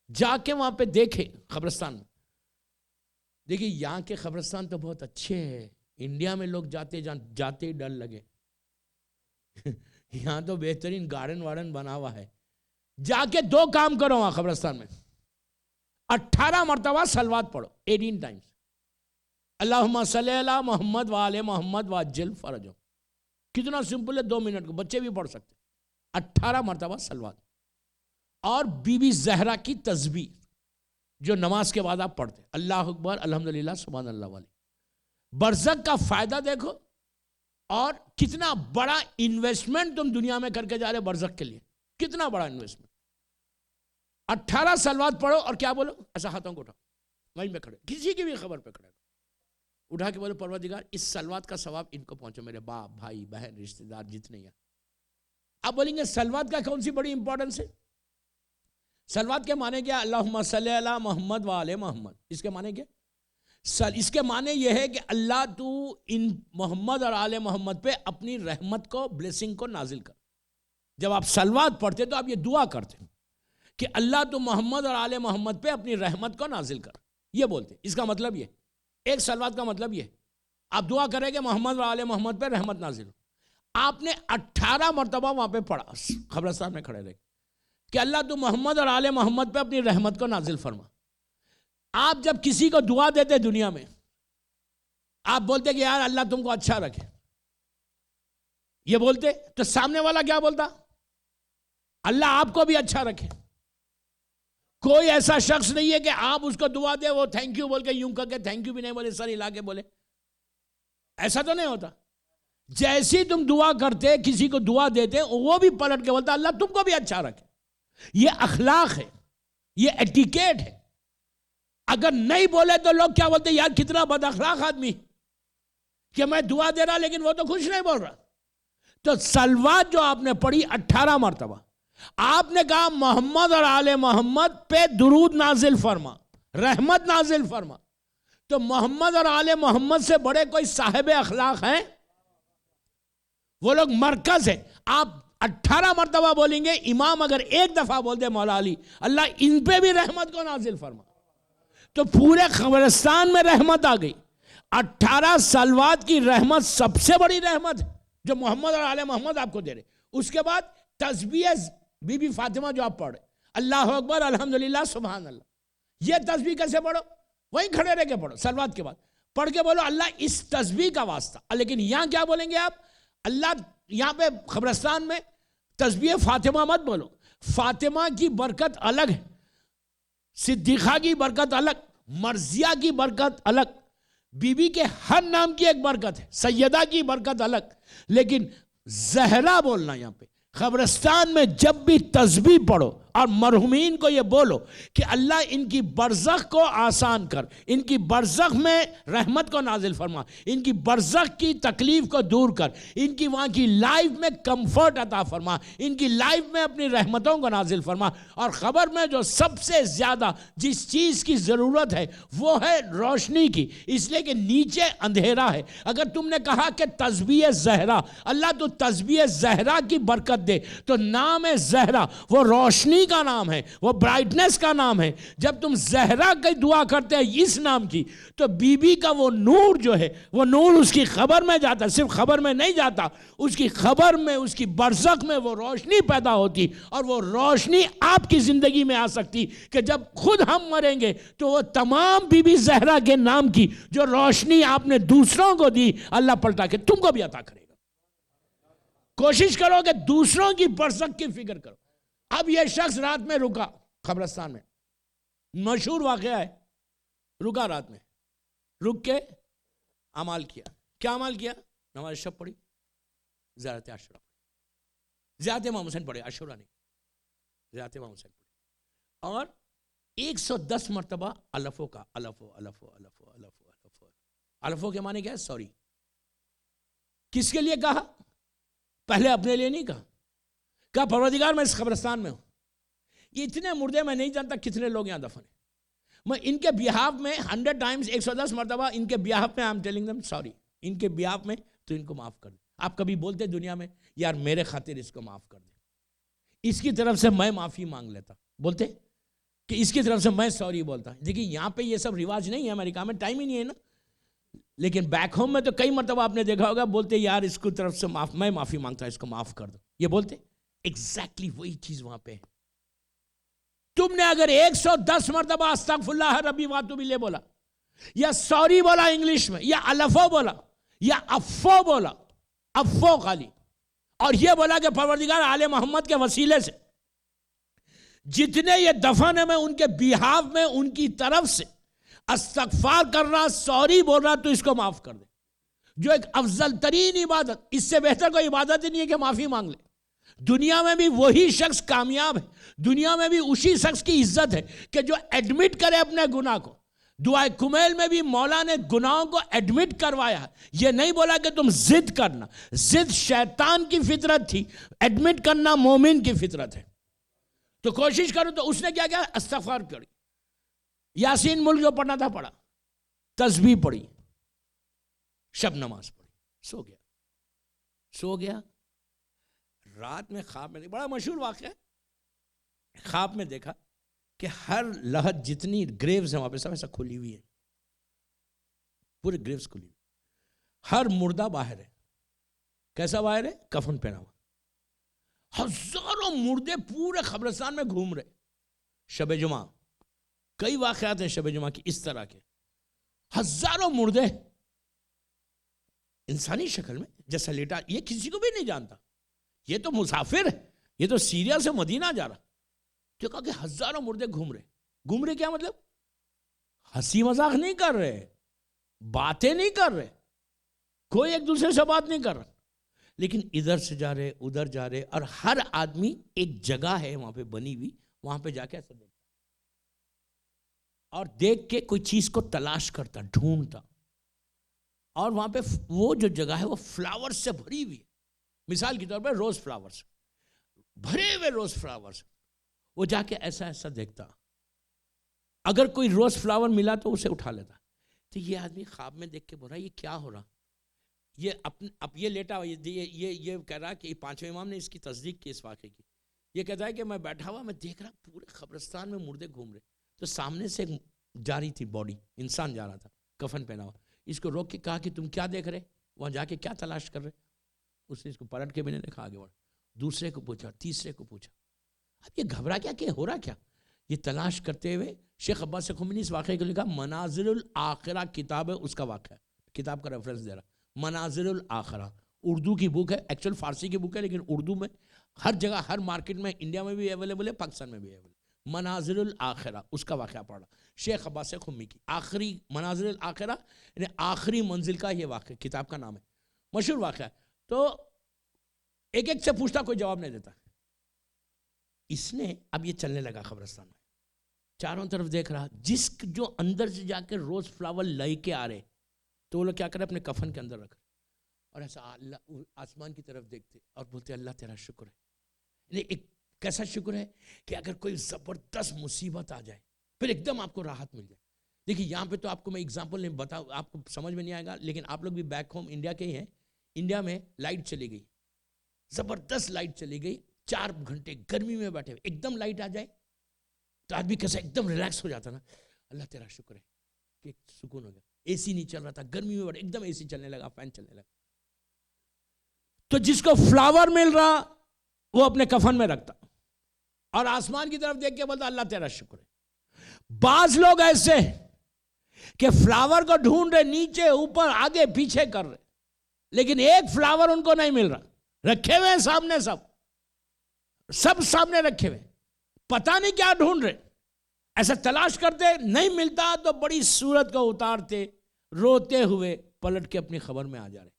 جا کے وہاں پہ دیکھے قبرستان میں. دیکھیے یہاں کے قبرستان تو بہت اچھے ہیں، انڈیا میں لوگ جاتے ہی ڈر لگے. یہاں تو بہترین گارڈن وارڈن بنا ہوا ہے. جا کے 2 کام کرو وہاں قبرستان میں. 18 مرتبہ صلوات پڑھو، 18 ٹائمز. اللہم صلی علی محمد وآل محمد وعجل فرجہم. کتنا سمپل ہے، 2 منٹ کو بچے بھی پڑھ سکتے. 18 مرتبہ صلوات. اور بی بی زہرا کی تسبیح جو نماز کے بعد آپ پڑھتے، اللہ اکبر الحمدللہ سبحان اللہ والی. برزخ کا فائدہ دیکھو اور کتنا بڑا انویسٹمنٹ تم دنیا میں کر کے جا رہے برزخ کے لیے، کتنا بڑا انویسٹمنٹ. 18 صلوات پڑھو اور کیا بولو؟ ایسا ہاتھوں کو اٹھاؤ، وہیں پہ کھڑے، کسی کی بھی خبر پہ کھڑے اٹھا کے بولو پروردگار اس صلوات کا ثواب ان کو پہنچو، میرے باپ بھائی بہن رشتہ دار جتنے ہیں. آپ بولیں گے صلوات کا کون سی بڑی امپورٹنس ہے؟ صلوات کے معنی کیا؟ اللہم صلی علی محمد و آل محمد. اس کے معنی کیا؟ اس کے معنی یہ ہے کہ اللہ تو ان محمد اور آل محمد پہ اپنی رحمت کو، بلیسنگ کو نازل کر. جب آپ صلوات پڑھتے تو آپ یہ دعا کرتے کہ اللہ تو محمد اور آل محمد پہ اپنی رحمت کو نازل کر، یہ بولتے. اس کا مطلب یہ، ایک صلوات کا مطلب یہ آپ دعا کریں کہ محمد اور آل محمد پہ رحمت نازل ہو. آپ نے 18 مرتبہ وہاں پہ پڑھا قبرستان میں کھڑے رہے کہ اللہ تو محمد اور آل محمد پہ اپنی رحمت کو نازل فرما. آپ جب کسی کو دعا دیتے دنیا میں، آپ بولتے کہ یار اللہ تم کو اچھا رکھے، یہ بولتے تو سامنے والا کیا بولتا؟ اللہ آپ کو بھی اچھا رکھے. کوئی ایسا شخص نہیں ہے کہ آپ اس کو دعا دے وہ تھینک یو بول کے یوں کر کے تھینک یو بھی نہیں بولے، سر ہلا کے بولے. ایسا تو نہیں ہوتا. جیسی تم دعا کرتے، کسی کو دعا دیتے، وہ بھی پلٹ کے بولتا اللہ تم کو بھی اچھا رکھے. یہ اخلاق ہے، یہ ایٹیکیٹ ہے. اگر نہیں بولے تو لوگ کیا بولتے؟ یار کتنا بد اخلاق آدمی کہ میں دعا دے رہا لیکن وہ تو خوش نہیں بول رہا. تو صلوات جو آپ نے پڑھی 18 مرتبہ، آپ نے کہا محمد اور آل محمد پہ درود نازل فرما، رحمت نازل فرما. تو محمد اور آل محمد سے بڑے کوئی صاحب اخلاق ہیں؟ وہ لوگ مرکز ہیں. آپ 18 مرتبہ بولیں گے. امام اگر ایک دفعہ بول دے مولا علی اللہ ان پہ بھی رحمت کو نازل فرما، تو پورے قبرستان میں رحمت آ گئی. 18 صلوات کی رحمت سب سے بڑی رحمت ہے جو محمد اور آل محمد آپ کو دے رہے. اس کے بعد تسبیح بی بی فاطمہ جو آپ پڑھے، اللہ اکبر الحمدللہ سبحان اللہ، یہ تسبیح کیسے پڑھو؟ وہیں کھڑے رہ کے پڑھو. صلوات کے بعد پڑھ کے بولو اللہ اس تسبیح کا واسطہ. لیکن یہاں کیا بولیں گے آپ؟ اللہ یہاں پہ قبرستان میں تسبیح فاطمہ مت بولو. فاطمہ کی برکت الگ ہے، صدیقہ کی برکت الگ، مرضیہ کی برکت الگ، بی بی کے ہر نام کی ایک برکت ہے، سیدہ کی برکت الگ. لیکن زہرا بولنا یہاں پہ قبرستان میں جب بھی تسبیح پڑھو اور مرحومین کو یہ بولو کہ اللہ ان کی برزخ کو آسان کر، ان کی برزخ میں رحمت کو نازل فرما، ان کی برزخ کی تکلیف کو دور کر، ان کی وہاں کی لائف میں کمفرٹ عطا فرما، ان کی لائف میں اپنی رحمتوں کو نازل فرما. اور خبر میں جو سب سے زیادہ جس چیز کی ضرورت ہے وہ ہے روشنی کی، اس لیے کہ نیچے اندھیرا ہے. اگر تم نے کہا کہ تسبیح زہرا، اللہ تو تسبیح زہرا کی برکت دے، تو نام زہرا وہ روشنی کا نام ہے، وہ برائٹنس کا نام ہے. جب تم زہرا کی دعا کرتے ہیں اس نام کی، تو بی بی کا وہ نور جو ہے، وہ نور اس کی خبر میں جاتا، صرف خبر میں نہیں جاتا، اس کی خبر میں، اس کی برزخ میں وہ روشنی پیدا ہوتی. اور وہ روشنی آپ کی زندگی میں آ سکتی کہ جب خود ہم مریں گے تو وہ تمام بی بی زہرا کے نام کی جو روشنی آپ نے دوسروں کو دی، اللہ پلٹا کے تم کو بھی عطا کرے گا. کوشش کرو کہ دوسروں کی برزخ کی فکر کرو. اب یہ شخص رات میں رکا قبرستان میں، مشہور واقعہ ہے، رکا رات میں، رک کے اعمال کیا. کیا اعمال کیا؟ نماز شب پڑھی، زیارت عاشورہ پڑھی، زیارت امام حسین پڑھے، عاشورہ نہیں، زیارت امام حسین پڑھی. اور 110 مرتبہ الفو کا، الفو الفو الفو الفو الفو. الفو کے معنی کیا ہے؟ سوری. کس کے لیے کہا؟ پہلے اپنے لیے نہیں کہا. کہا پروردگار میں اس قبرستان میں ہوں، یہ اتنے مردے میں نہیں جانتا کتنے لوگ یہاں دفن ہیں، میں ان کے بیہاف میں 100 ٹائمز 110 مرتبہ ان کے بیہاف میں I'm telling them sorry، ان کے بیہاف میں تو ان کو معاف کر دے. آپ کبھی بولتے دنیا میں یار میرے خاطر اس کو معاف کر دے، اس کی طرف سے میں معافی مانگ لیتا، بولتے کہ اس کی طرف سے میں سوری بولتا. دیکھیں یہاں پہ یہ سب رواج نہیں ہے، امریکہ میں ٹائم ہی نہیں ہے نا. لیکن بیک ہوم میں تو کئی مرتبہ آپ نے دیکھا ہوگا بولتے یار اس کی طرف سے میں معافی مانگتا، اس کو معاف کر دو. یہ بولتے ایگزیکٹلی وہی چیز وہاں پہ ہے. تم نے اگر 110 مرتبہ استغفر اللہ ربی واتوب الیہ بولا، یا سوری بولا انگلش میں، یا الفو بولا، یا افو بولا، افو خالی، اور یہ بولا کہ پروردگار آل محمد کے وسیلے سے جتنے یہ دفن ہیں میں ان کے بیہاف میں ان کی طرف سے استغفار کرنا، سوری بولنا، تو اس کو معاف کر دے. جو ایک افضل ترین عبادت، اس سے بہتر کوئی عبادت ہی نہیں ہے کہ معافی مانگ لے. دنیا میں بھی وہی شخص کامیاب ہے، دنیا میں بھی اسی شخص کی عزت ہے کہ جو ایڈمٹ کرے اپنے گناہ کو. دعائے کمیل میں بھی مولا نے گناہوں کو ایڈمٹ کروایا. یہ نہیں بولا کہ تم ضد کرنا، ضد شیطان کی فطرت تھی، ایڈمٹ کرنا مومن کی فطرت ہے. تو کوشش کرو. تو اس نے کیا کیا؟ استغفار پڑھی، یاسین ملک جو پڑھنا تھا پڑھا، تسبیح پڑھی، شب نماز پڑھی، سو گیا. رات میں خواب میں، بڑا مشہور واقعہ ہے، خواب میں دیکھا کہ ہر لحد جتنی گریوز ہیں وہاں پہ سب ایسا کھلی ہوئی ہے، پورے گریوز کھلی ہوئی، ہر مردہ باہر ہے. کیسا باہر ہے؟ کفن پہنا ہوا. ہزاروں مردے پورے قبرستان میں گھوم رہے. شب جمعہ، کئی واقعات ہیں شب جمعہ کی اس طرح کے، ہزاروں مردے انسانی شکل میں جیسا لیٹا. یہ کسی کو بھی نہیں جانتا، یہ تو مسافر ہے، یہ تو سیریا سے مدینہ جا رہا. تو کہا کہ ہزاروں مردے گھوم رہے کیا مطلب؟ ہنسی مذاق نہیں کر رہے، باتیں نہیں کر رہے، کوئی ایک دوسرے سے بات نہیں کر رہا، لیکن ادھر سے جا رہے ادھر جا رہے. اور ہر آدمی ایک جگہ ہے وہاں پہ بنی ہوئی، وہاں پہ جا کے ایسا دیکھتا اور دیکھ کے کوئی چیز کو تلاش کرتا، ڈھونڈتا. اور وہاں پہ وہ جو جگہ ہے وہ فلاور سے بھری ہوئی ہے. مثال کے طور پہ روز فلاورز، بھرے ہوئے روز فلاورز. وہ جا کے ایسا ایسا دیکھتا، اگر کوئی روز فلاور ملا تو اسے اٹھا لیتا. تو یہ آدمی خواب میں دیکھ کے بول رہا یہ کیا ہو رہا؟ یہ اب یہ لیٹا ہوا، یہ کہہ رہا کہ پانچویں امام نے اس کی تصدیق کی اس واقعے کی. یہ کہتا ہے کہ میں بیٹھا ہوا، میں دیکھ رہا پورے قبرستان میں مردے گھوم رہے. تو سامنے سے جا رہی تھی باڈی، انسان جا رہا تھا کفن پہنا ہوا. اس کو روک کے کہا کہ تم کیا دیکھ رہے، وہاں جا کے کیا تلاش کر رہے؟ اس نے اس کو پلٹ کے بھی نہیں دیکھا، آگے بڑھا. دوسرے کو پوچھا، تیسرے کو پوچھا. اب یہ گھبرا کیا کہ ہو رہا کیا؟ یہ تلاش کرتے ہوئے شیخ عباس خمینی اس واقعے کو لکھا، مناظر الآخرہ کتاب ہے، اس کا واقعہ ہے، کتاب کا ریفرنس دے رہا. مناظر الآخرہ اردو کی بک ہے، ایکچوئل فارسی کی بک ہے، لیکن اردو میں ہر جگہ، ہر مارکیٹ میں، انڈیا میں بھی اویلیبل ہے، پاکستان میں بھی اویلیبل. مناظر الآخرہ اس کا واقعہ پڑھا شیخ عباس خمی کی. آخری مناظر الآخرہ یعنی آخری منزل کا یہ واقعہ، کتاب کا نام ہے، مشہور واقعہ ہے. تو ایک ایک سے پوچھتا، کوئی جواب نہیں دیتا. اس نے اب یہ چلنے لگا قبرستان میں، چاروں طرف دیکھ رہا، جو اندر سے جا کے روز فلاور لے کے آ رہے تو وہ لوگ کیا کرے؟ اپنے کفن کے اندر رکھ اور ایسا اللہ آسمان کی طرف دیکھتے اور بولتے اللہ تیرا شکر ہے. ایک کیسا شکر ہے کہ اگر کوئی زبردست مصیبت آ جائے پھر ایک دم آپ کو راحت مل جائے. دیکھیے یہاں پہ تو آپ کو میں اگزامپل نہیں بتاؤں، آپ کو سمجھ میں نہیں آئے گا، لیکن آپ لوگ بھی بیک ہوم انڈیا کے ہی ہیں. انڈیا میں لائٹ چلی گئی، زبردست لائٹ چلی گئی، 4 گھنٹے گرمی میں بیٹھے، ایک دم لائٹ آ جائے تو آدمی کیسا ایک دم ریلیکس ہو جاتا نا، اللہ تیرا شکر ہے کہ سکون ہو گیا. اے سی نہیں چل رہا تھا، گرمی میں بیٹھے، ایک دم اے سی چلنے لگا، فین چلنے لگا. تو جس کو فلاور مل رہا وہ اپنے کفن میں رکھتا اور آسمان کی طرف دیکھ کے بولتا اللہ تیرا شکر ہے. بعض لوگ ایسے کہ فلاور کو ڈھونڈ رہے، نیچے اوپر آگے پیچھے کر رہے، لیکن ایک فلاور ان کو نہیں مل رہا. رکھے ہوئے سامنے، سب سامنے رکھے ہوئے، پتہ نہیں کیا ڈھونڈ رہے. ایسا تلاش کرتے، نہیں ملتا تو بڑی صورت کو اتارتے، روتے ہوئے پلٹ کے اپنی خبر میں آ جا رہے.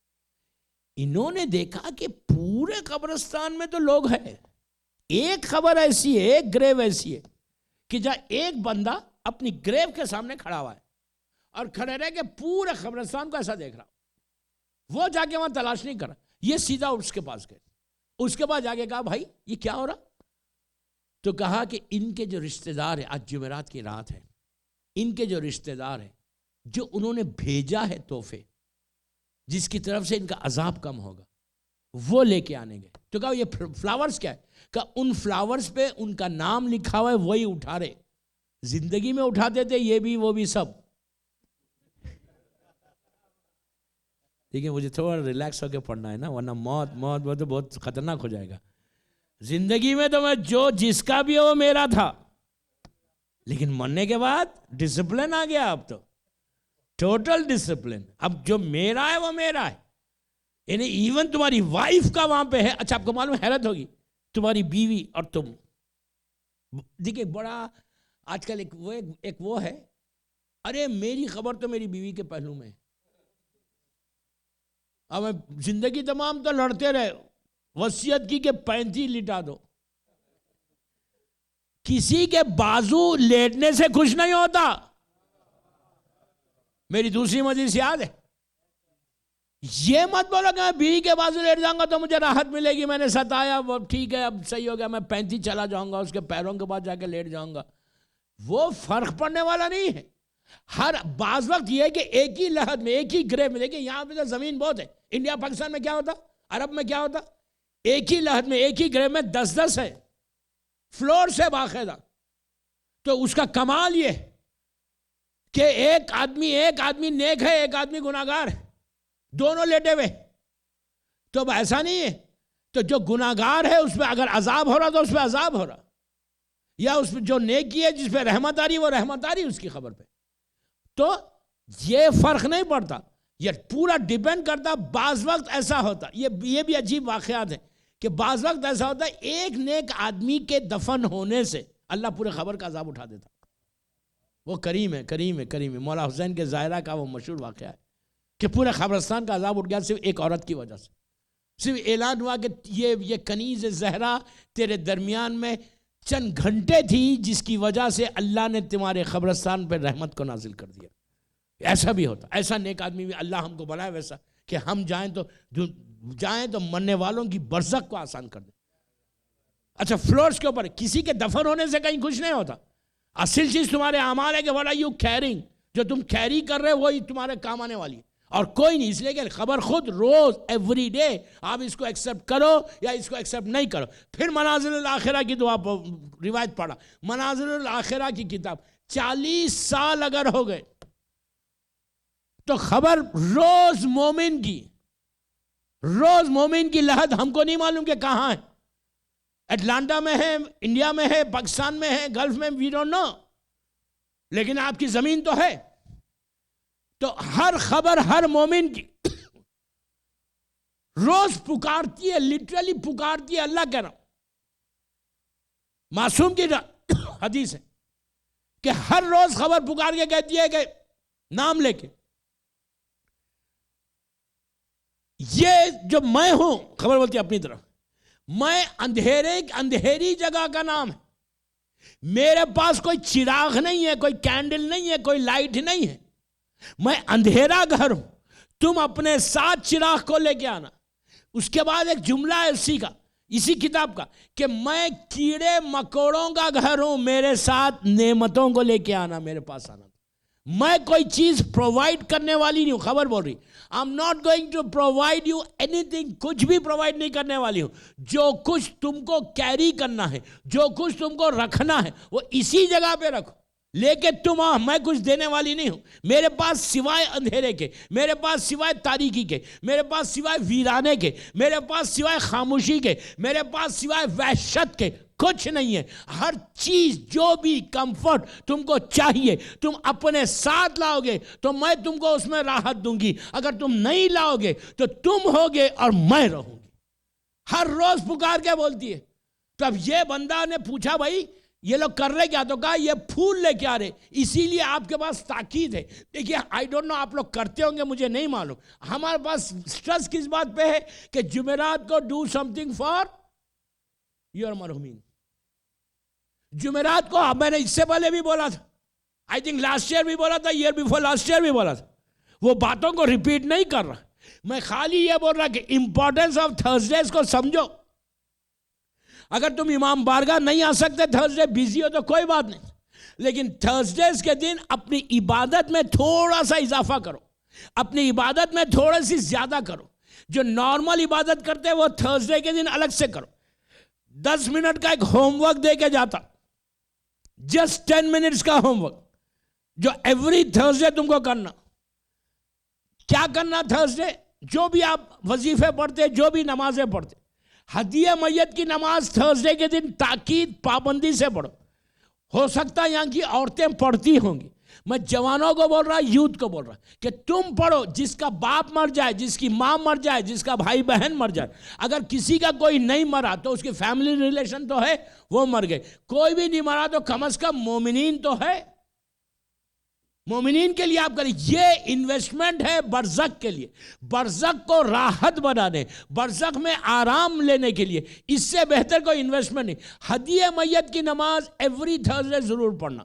انہوں نے دیکھا کہ پورے قبرستان میں تو لوگ ہیں، ایک خبر ایسی ہے، ایک گریو ایسی ہے کہ جہاں ایک بندہ اپنی گریو کے سامنے کھڑا ہوا ہے اور کھڑے رہ کے پورے قبرستان کو ایسا دیکھ رہا. وہ جا کے وہاں تلاش نہیں کر رہا، یہ سیدھا اس کے پاس گئے. اس کے بعد جا کے کہا بھائی یہ کیا ہو رہا؟ تو کہا کہ ان کے جو رشتہ دار ہیں، آج جمعرات کی رات ہے، ان کے جو رشتہ دار ہیں جو انہوں نے بھیجا ہے تحفے، جس کی طرف سے ان کا عذاب کم ہوگا، وہ لے کے آنے گے. تو کہا یہ فلاورز کیا ہے؟ کہ ان فلاورز پہ ان کا نام لکھا ہوا ہے، وہی اٹھا رہے. زندگی میں اٹھاتے تھے یہ بھی وہ بھی سب، لیکن مجھے تھوڑا ریلیکس ہو کے پڑھنا ہے نا، ورنہ موت وہ تو بہت خطرناک ہو جائے گا. زندگی میں تو میں جس کا بھی وہ میرا تھا، لیکن مرنے کے بعد ڈسپلن آ گیا. اب تو ٹوٹل ڈسپلن، اب جو میرا ہے وہ میرا ہے. یعنی ایون تمہاری وائف کا وہاں پہ ہے. اچھا آپ کو معلوم حیرت ہوگی، تمہاری بیوی اور تم، دیکھیں بڑا آج کل ایک وہ ہے، ارے میری خبر تو میری بیوی کے پہلو میں ہے. اب زندگی تمام تو لڑتے رہے، وصیت کی کہ 35 لٹا دو. کسی کے بازو لیٹنے سے خوش نہیں ہوتا. میری دوسری مجلس یاد ہے. یہ مت بولو کہ میں بیوی کے بازو لیٹ جاؤں گا تو مجھے راحت ملے گی, میں نے ستایا, وہ ٹھیک ہے اب صحیح ہو گیا, میں 35 چلا جاؤں گا, اس کے پیروں کے بعد جا کے لیٹ جاؤں گا. وہ فرق پڑنے والا نہیں ہے. ہر بعض وقت یہ ہے کہ ایک ہی لحد میں, ایک ہی گرے میں, دیکھیں یہاں پہ تو زمین بہت ہے. انڈیا پاکستان میں کیا ہوتا, عرب میں کیا ہوتا, ایک ہی لحد میں, ایک ہی گرے میں 10 ہے, فلور سے باقاعدہ. تو اس کا کمال یہ کہ ایک آدمی نیک ہے, ایک آدمی گناہگار ہے, دونوں لیٹے ہوئے. تو اب ایسا نہیں ہے, تو جو گناہگار ہے اس پہ اگر عذاب ہو رہا تو اس پہ عذاب ہو رہا, یا اس پہ جو نیکی ہے جس پہ رحمت آ رہی وہ رحمت آ رہی اس کی خبر پہ. تو یہ فرق نہیں پڑتا, یہ پورا ڈیپینڈ کرتا. بعض وقت ایسا ہوتا, یہ بھی عجیب واقعات ہیں کہ بعض وقت ایسا ہوتا ہے ایک نیک آدمی کے دفن ہونے سے اللہ پورے خبر کا عذاب اٹھا دیتا. وہ کریم ہے. مولا حسین کے ظاہرہ کا وہ مشہور واقعہ ہے کہ پورے قبرستان کا عذاب اٹھ گیا صرف ایک عورت کی وجہ سے. صرف اعلان ہوا کہ یہ کنیز زہرا تیرے درمیان میں چند گھنٹے تھی جس کی وجہ سے اللہ نے تمہارے قبرستان پہ رحمت کو نازل کر دیا. ایسا بھی ہوتا, ایسا نیک آدمی بھی اللہ ہم کو بنائے ویسا کہ ہم جائیں تو مرنے والوں کی برزخ کو آسان کر دیں. اچھا, فلورز کے اوپر کسی کے دفن ہونے سے کہیں کچھ نہیں ہوتا. اصل چیز تمہارے اعمال ہے کہ what are you carrying, جو تم کیری کر رہے وہی تمہارے کام آنے والی ہے اور کوئی نہیں. اس لیے کہ خبر خود روز ایوری ڈے آپ اس کو ایکسیپٹ کرو یا اس کو ایکسیپٹ نہیں کرو. پھر منازل الاخرہ کی دعا روایت پڑھا, منازل الاخرہ کی کتاب 40 سال اگر ہو گئے تو خبر روز مومن کی لحد ہم کو نہیں معلوم کہ کہاں ہے. اٹلانٹا میں ہے, انڈیا میں ہے, پاکستان میں ہے, گلف میں, وی ڈونٹ نو, لیکن آپ کی زمین تو ہے. تو ہر خبر ہر مومن کی روز پکارتی ہے, لٹرلی پکارتی ہے اللہ کے نام. معصوم کی حدیث ہے کہ ہر روز خبر پکار کے کہتی ہے کہ نام لے کے, یہ جو میں ہوں, خبر بولتی ہے اپنی طرف, میں اندھیری جگہ کا نام ہے. میرے پاس کوئی چراغ نہیں ہے, کوئی کینڈل نہیں ہے, کوئی لائٹ نہیں ہے, میں اندھیرا گھر ہوں. تم اپنے ساتھ چراغ کو لے کے آنا. اس کے بعد ایک جملہ ہے اسی کتاب کا کہ میں کیڑے مکوڑوں کا گھر ہوں, میرے ساتھ نعمتوں کو لے کے آنا, میرے پاس آنا. میں کوئی چیز پرووائڈ کرنے والی نہیں ہوں, خبر بول رہی. I'm not going to provide you anything, کچھ بھی پرووائڈ نہیں کرنے والی ہوں. جو کچھ تم کو کیری کرنا ہے, جو کچھ تم کو رکھنا ہے وہ اسی جگہ پہ رکھو. لیکن تم میں کچھ دینے والی نہیں ہوں. میرے پاس سوائے اندھیرے کے, میرے پاس سوائے تاریکی کے, میرے پاس سوائے ویرانے کے, میرے پاس سوائے خاموشی کے, میرے پاس سوائے وحشت کے کچھ نہیں ہے. ہر چیز جو بھی کمفرٹ تم کو چاہیے تم اپنے ساتھ لاؤ گے تو میں تم کو اس میں راحت دوں گی. اگر تم نہیں لاؤ گے تو تم ہوگے اور میں رہوں گی. ہر روز پکار کے بولتی ہے. تو اب یہ بندہ نے پوچھا بھائی یہ لوگ کر رہے کیا, تو کہا یہ پھول لے کے آ رہے, اسی لیے آپ کے پاس تاکید ہے. دیکھیے آئی ڈونٹ نو آپ لوگ کرتے ہوں گے, مجھے نہیں معلوم. ہمارے پاس سٹرس کس بات پہ ہے کہ جمعرات کو do something for your مرحومین. جمعرات کو میں نے اس سے پہلے بھی بولا تھا, آئی تھنک لاسٹ ایئر بھی بولا تھا, ایئر بیفور لاسٹ ایئر بھی بولا تھا. وہ باتوں کو ریپیٹ نہیں کر رہا, میں خالی یہ بول رہا کہ امپورٹنس آف تھرسڈیز کو سمجھو. اگر تم امام بارگاہ نہیں آ سکتے, تھرسڈے بیزی ہو تو کوئی بات نہیں, لیکن تھرسڈیز کے دن اپنی عبادت میں تھوڑا سا اضافہ کرو, اپنی عبادت میں تھوڑی سی زیادہ کرو. جو نارمل عبادت کرتے وہ تھرسڈے کے دن الگ سے کرو. 10 منٹ کا ایک ہوم ورک دے کے جاتا, جسٹ 10 منٹس کا ہوم ورک جو ایوری تھرسڈے تم کو کرنا. کیا کرنا تھرسڈے؟ جو بھی آپ وظیفے پڑھتے, جو بھی نمازیں پڑھتے, ہدیہ میت کی نماز تھرسڈے کے دن تاکید پابندی سے پڑھو. ہو سکتا ہے یہاں کی عورتیں پڑھتی ہوں گی, میں جوانوں کو بول رہا, یوتھ کو بول رہا کہ تم پڑھو. جس کا باپ مر جائے, جس کی ماں مر جائے, جس کا بھائی بہن مر جائے, اگر کسی کا کوئی نہیں مرا تو اس کی فیملی ریلیشن تو ہے, وہ مر گئے. کوئی بھی نہیں مرا تو کم از کم مومنین تو ہے. مومنین کے لیے آپ کریں. یہ انویسٹمنٹ ہے برزخ کے لیے, برزخ کو راحت بنانے, برزخ میں آرام لینے کے لیے. اس سے بہتر کوئی انویسٹمنٹ نہیں. ہدیہ میت کی نماز ایوری تھرسڈے ضرور پڑھنا,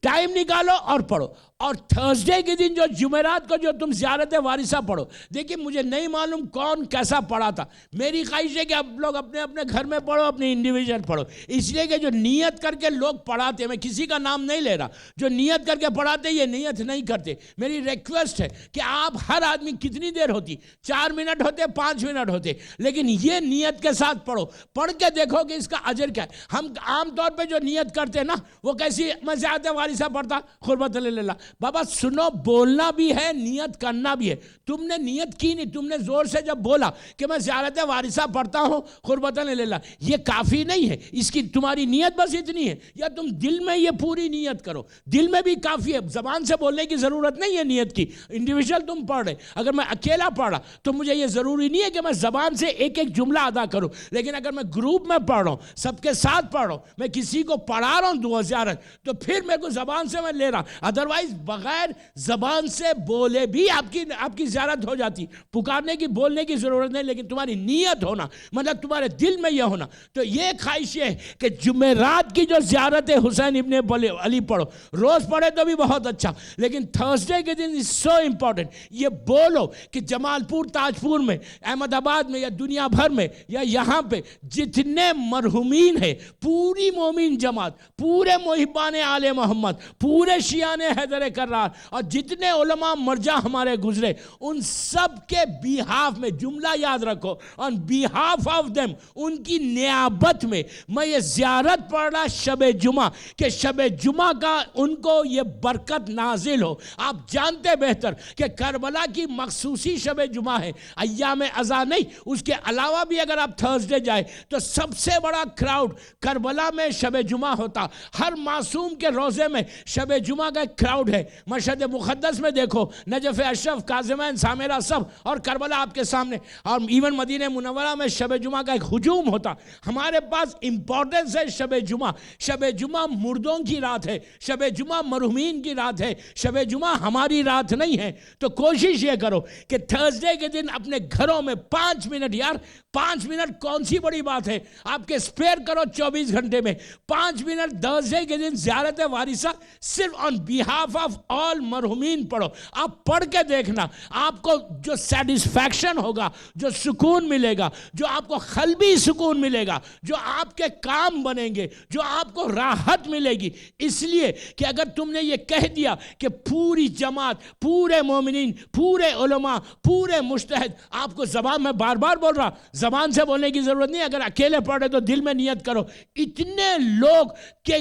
ٹائم نکالو اور پڑھو. اور تھرسڈے کے دن جو جمعرات کو جو تم زیارت وارثہ پڑھو. دیکھیں مجھے نہیں معلوم کون کیسا پڑھا تھا, میری خواہش ہے کہ آپ لوگ اپنے اپنے گھر میں پڑھو, اپنے انڈیویجول پڑھو. اس لیے کہ جو نیت کر کے لوگ پڑھاتے, میں کسی کا نام نہیں لے رہا, جو نیت کر کے پڑھاتے یہ نیت نہیں کرتے. میری ریکویسٹ ہے کہ آپ ہر آدمی کتنی دیر ہوتی, 4 منٹ ہوتے, 5 منٹ ہوتے, لیکن یہ نیت کے ساتھ پڑھو. پڑھ کے دیکھو کہ اس کا اجر کیا ہے. ہم عام طور پہ جو نیت کرتے ہیں نا وہ کیسی, میں زیارت وارثہ پڑھتا قربت اللہ. بابا سنو, بولنا بھی ہے, نیت کرنا بھی ہے. تم نے نیت کی نہیں, تم نے زور سے جب بولا کہ میں زیارت وارثہ پڑھتا ہوں قربتاً للہ, یہ کافی نہیں ہے. اس کی تمہاری نیت بس اتنی ہے, یا تم دل میں یہ پوری نیت کرو. دل میں بھی کافی ہے, زبان سے بولنے کی ضرورت نہیں ہے نیت کی. انڈیویجول تم پڑھ رہے, اگر میں اکیلا پڑھا تو مجھے یہ ضروری نہیں ہے کہ میں زبان سے ایک ایک جملہ ادا کروں. لیکن اگر میں گروپ میں پڑھ رہا ہوں, سب کے ساتھ پڑھ رہا ہوں, میں کسی کو پڑھا رہا ہوں دعا زیارت, تو پھر میرے کو زبان سے میں لے رہا. ادروائز بغیر زبان سے بولے بھی آپ کی زیارت ہو جاتی. پکارنے کی, بولنے کی ضرورت نہیں, لیکن تمہاری نیت ہونا, مطلب تمہارے دل میں یہ ہونا. تو یہ خواہش ہے کہ جمعرات کی جو زیارت حسین ابن علی پڑھو, روز پڑھے تو بھی بہت اچھا, لیکن تھرسڈے کے دن از سو امپورٹنٹ. یہ بولو کہ جمال پور, تاج پور میں, احمد آباد میں, یا دنیا بھر میں, یا یہاں پہ جتنے مرحومین ہیں, پوری مومن جماعت, پورے محبان آل محمد, پورے شیعان حیدر کرار, اور جتنے علماء مرجع ہمارے گزرے, ان سب کے بیہاف میں, جملہ یاد رکھو, on behalf of them, ان کی نیابت میں میں یہ زیارت پڑھ رہا شب جمعہ, کہ شب جمعہ کا ان کو یہ برکت نازل ہو. آپ جانتے بہتر کہ کربلا کی مخصوصی شب جمعہ ہے, ایام ازا نہیں. اس کے علاوہ بھی اگر آپ تھرسڈے جائے تو سب سے بڑا کراؤڈ کربلا میں شب جمعہ ہوتا. ہر معصوم کے روزے میں شب جمعہ کا ایک کراؤڈ ہے. مشہد مقدس میں دیکھو, نجف اشرف, کاظمین, سامرہ, سب, اور کربلا آپ کے سامنے, اور ایون مدینہ منورہ میں شب جمعہ کا ایک ہجوم ہوتا. ہمارے پاس امپورٹنس ہے شب جمعہ. شب جمعہ مردوں کی رات ہے, شب جمعہ مرحومین کی رات ہے, شب جمعہ ہماری رات نہیں ہے. تو کوشش یہ کرو کہ تھرسڈے کے دن اپنے گھروں میں 5 منٹ, یار 5 منٹ کون سی بڑی بات ہے, آپ کے اسپیئر کرو 24 گھنٹے میں 5 منٹ تھرسڈے کے دن زیارت وارثہ صرف آن بیہاف آف آل مرحومین پڑھو. آپ پڑھ کے دیکھنا, آپ کو جو سیٹسفیکشن ہوگا, جو سکون ملے گا, جو آپ کو قلبی سکون ملے گا, جو آپ کے کام بنیں گے, جو آپ کو راحت ملے گی. اس لیے کہ اگر تم نے یہ کہہ دیا کہ پوری جماعت, پورے مومنین, پورے علماء, پورے مجتہد, آپ کو زبان میں بار بار بول رہا, زبان سے بولنے کی ضرورت نہیں. اگر اکیلے پڑھے تو دل میں نیت کرو. اتنے لوگ کے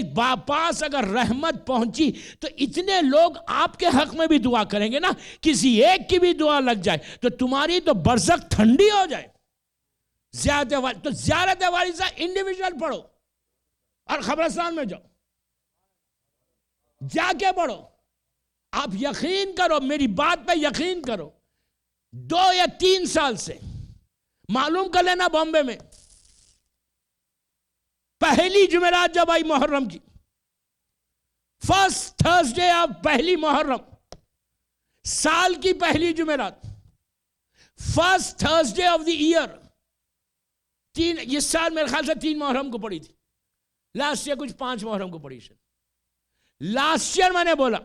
پاس اگر رحمت پہنچی تو اتنے لوگ آپ کے حق میں بھی دعا کریں گے نا. کسی ایک کی بھی دعا لگ جائے تو تمہاری تو برزخ ٹھنڈی ہو جائے. تو زیارت وارثہ انڈیویجول پڑھو, اور قبرستان میں جاؤ, جا کے پڑھو. آپ یقین کرو, میری بات پہ یقین کرو, 2 یا 3 سال سے معلوم کر لینا, بامبے میں پہلی جمعرات جب آئی محرم کی, فرسٹ تھرسڈے آف پہلی محرم, سال کی پہلی جمعرات, first Thursday of the year. اس سال میرے خیال سے 3 محرم کو پڑی تھی, لاسٹ ایئر کچھ 5 محرم کو پڑی. لاسٹ ایئر میں نے بولا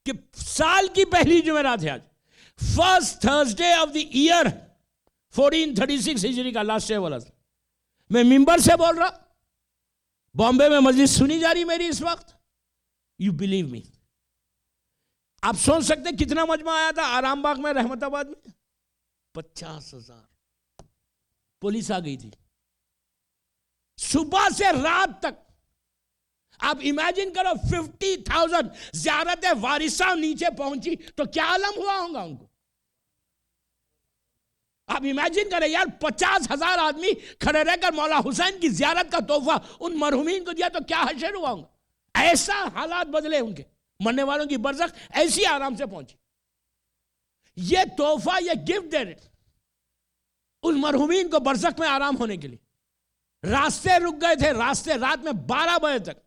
کہ سال کی پہلی جمعرات ہے آج, first Thursday of the year 1436 ہجری کا لاسٹ ایئر والا. میں ممبر سے بول رہا, بامبے میں مجلس سنی جا رہی میری اس وقت. یو بلیو می, آپ سوچ سکتے کتنا مجمع آیا تھا آرام باغ میں, رحمت آباد میں 50,000. پولیس آ گئی تھی صبح سے رات تک. آپ امیجن کرو 50,000 زیارت وارثہ نیچے پہنچی تو کیا عالم ہوا ہوگا ان کو. آپ امیجن کریں یار, 50,000 آدمی کھڑے رہ کر مولا حسین کی زیارت کا تحفہ ان مرحومین کو دیا تو کیا حشر ہوا ہوگا. ایسا حالات بدلے ان کے, مرنے والوں کی برزخ ایسی آرام سے پہنچی. یہ تحفہ, یہ گفٹ دے رہے ان مرحومین کو برزخ میں آرام ہونے کے لیے. راستے رک گئے تھے, راستے رات میں 12 بجے تک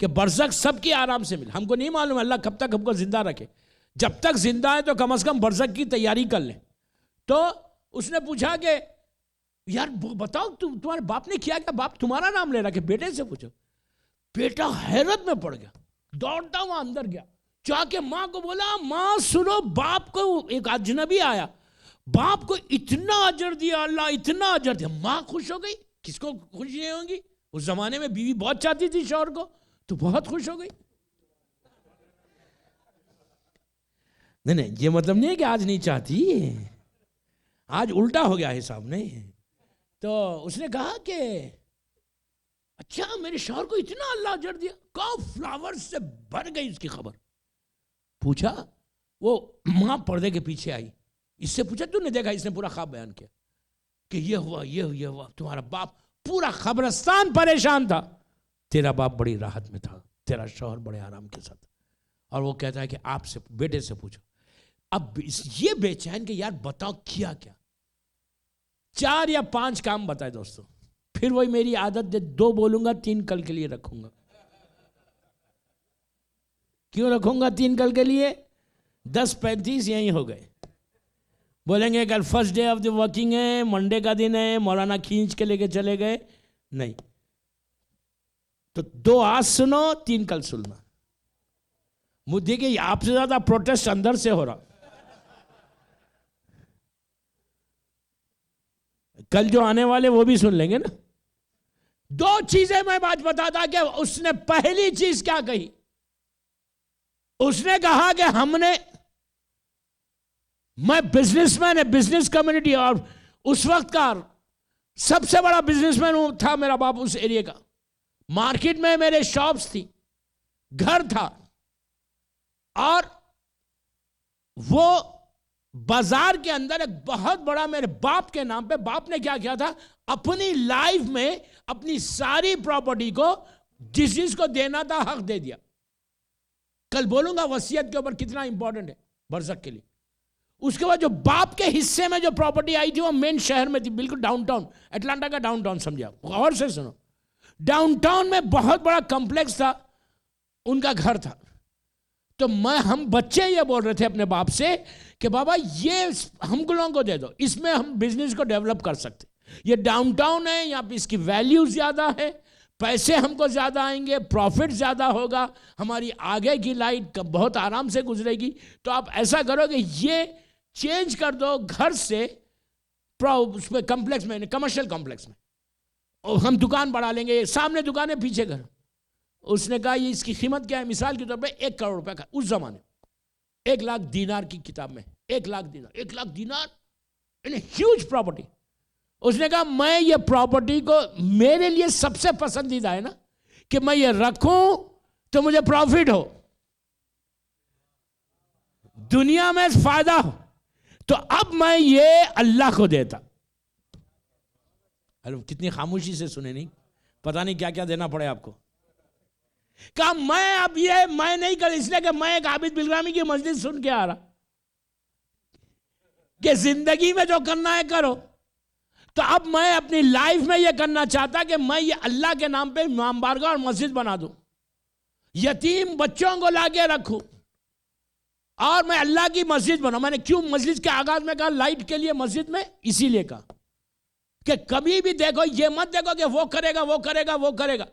کہ برزخ سب کی آرام سے مل. ہم کو نہیں معلوم اللہ کب تک ہم کو زندہ رکھے. جب تک زندہ ہے تو کم از کم برزخ کی تیاری کر لیں. تو اس نے پوچھا کہ یار بتاؤ تمہارے باپ نے کیا؟ باپ تمہارا نام لے رہا کہ بیٹے سے پوچھو. بیٹا حیرت میں پڑ گیا, دوڑتا ہوا اندر گیا, جا کے ماں کو بولا ماں سنو, باپ کو ایک اجنبی آیا, باپ کو اتنا اجر دیا اللہ, اتنا اجر دیا. ماں خوش ہو گئی. کس کو خوشی نہیں ہوگی؟ اس زمانے میں بیوی بہت چاہتی تھی شوہر کو, تو بہت خوش ہو گئی. نہیں یہ مطلب نہیں ہے کہ آج نہیں چاہتی, آج الٹا ہو گیا حساب. نہیں تو اس نے کہا کہ اچھا میرے شوہر کو اتنا اللہ اجر دیا. کہاں فلاور سے بھر گئی اس کی خبر. پوچھا, وہ ماں پردے کے پیچھے آئی, اس سے پوچھا تو نے دیکھا؟ اس نے پورا خواب بیان کیا کہ یہ ہوا یہ ہوا. تمہارا باپ پورا خبرستان پریشان تھا, تیرا باپ بڑی راحت میں تھا, تیرا شوہر بڑے آرام کے ساتھ. اور وہ کہتا ہے کہ آپ سے بیٹے سے پوچھو. اب یہ بے چین کہ یار بتاؤ کیا 4 یا 5 کام بتائے دوستو. پھر وہی میری عادت 2 بولوں گا 3 کل کے لیے رکھوں گا. کیوں رکھوں گا 3 کل کے لیے؟ 10:35 یہیں ہو گئے. بولیں گے کل first day of the working ہے, منڈے کا دن ہے, مولانا کھینچ کے لے کے چلے گئے. نہیں, تو 2 آج سنو 3 کل سننا. مجھے کہ آپ سے زیادہ پروٹیسٹ اندر سے ہو رہا. کل جو آنے والے وہ بھی سن لیں گے نا. 2 چیزیں میں بات بتاتا کہ اس نے پہلی چیز کیا کہی. اس نے کہا کہ میں بزنس مین ہے, بزنس کمیونٹی, اور اس وقت کا سب سے بڑا بزنس مین تھا میرا باپ اس ایریا کا. مارکیٹ میں میرے شاپس تھی, گھر تھا, اور وہ بازار کے اندر ایک بہت بڑا میرے باپ کے نام پہ. باپ نے کیا کیا تھا, اپنی لائف میں اپنی ساری پراپرٹی کو جس کو دینا تھا حق دے دیا. کل بولوں گا وصیت کے اوپر کتنا امپورٹنٹ ہے برزخ کے لیے. اس کے بعد جو باپ کے حصے میں جو پراپرٹی آئی تھی وہ مین شہر میں تھی, بالکل ڈاؤن ٹاؤن, اٹلانٹا کا ڈاؤن ٹاؤن سمجھا. غور سے سنو, ڈاؤن ٹاؤن میں بہت بڑا کمپلیکس تھا, ان کا گھر تھا. تو ہم بچے یہ بول رہے تھے اپنے باپ سے کہ بابا یہ ہم لوگوں کو دے دو, اس میں ہم بزنس کو ڈیولپ کر سکتے. یہ ڈاؤن ٹاؤن ہے, یہاں پہ اس کی ویلیو زیادہ ہے, پیسے ہم کو زیادہ آئیں گے, پروفٹ زیادہ ہوگا, ہماری آگے کی لائٹ بہت آرام سے گزرے گی. تو آپ ایسا کرو کہ یہ چینج کر دو گھر سے اس میں کمپلیکس میں, کمرشل کمپلیکس میں, اور ہم دکان بڑھا لیں گے, سامنے دکانیں پیچھے گھر. اس نے کہا یہ اس کی قیمت کیا ہے؟ مثال کے طور پہ 1 کروڑ روپے کا. اس زمانے 1 لاکھ دینار کی کتاب میں 1 لاکھ دینار ہیوج پراپرٹی. اس نے کہا میں یہ پراپرٹی کو, میرے لیے سب سے پسندیدہ ہے نا کہ میں یہ رکھوں تو مجھے پروفٹ ہو, دنیا میں فائدہ ہو. تو اب میں یہ اللہ کو دیتا. کتنی خاموشی سے سنے, نہیں پتہ نہیں کیا کیا دینا پڑے آپ کو. کہا میں اب یہ میں نہیں کر, اس لیے کہ میں ایک عابد بلرامی کی مجلس سن کے آ رہا کہ زندگی میں جو کرنا ہے کرو. تو اب میں اپنی لائف میں یہ کرنا چاہتا کہ میں یہ اللہ کے نام پہ امام بارگاہ اور مسجد بنا دوں, یتیم بچوں کو لا کے رکھوں, اور میں اللہ کی مسجد بناؤں. میں نے کیوں مسجد کے آغاز میں کہا لائٹ کے لیے مسجد میں؟ اسی لیے کہا کہ کبھی بھی دیکھو, یہ مت دیکھو کہ وہ کرے گا وہ کرے گا وہ کرے گا.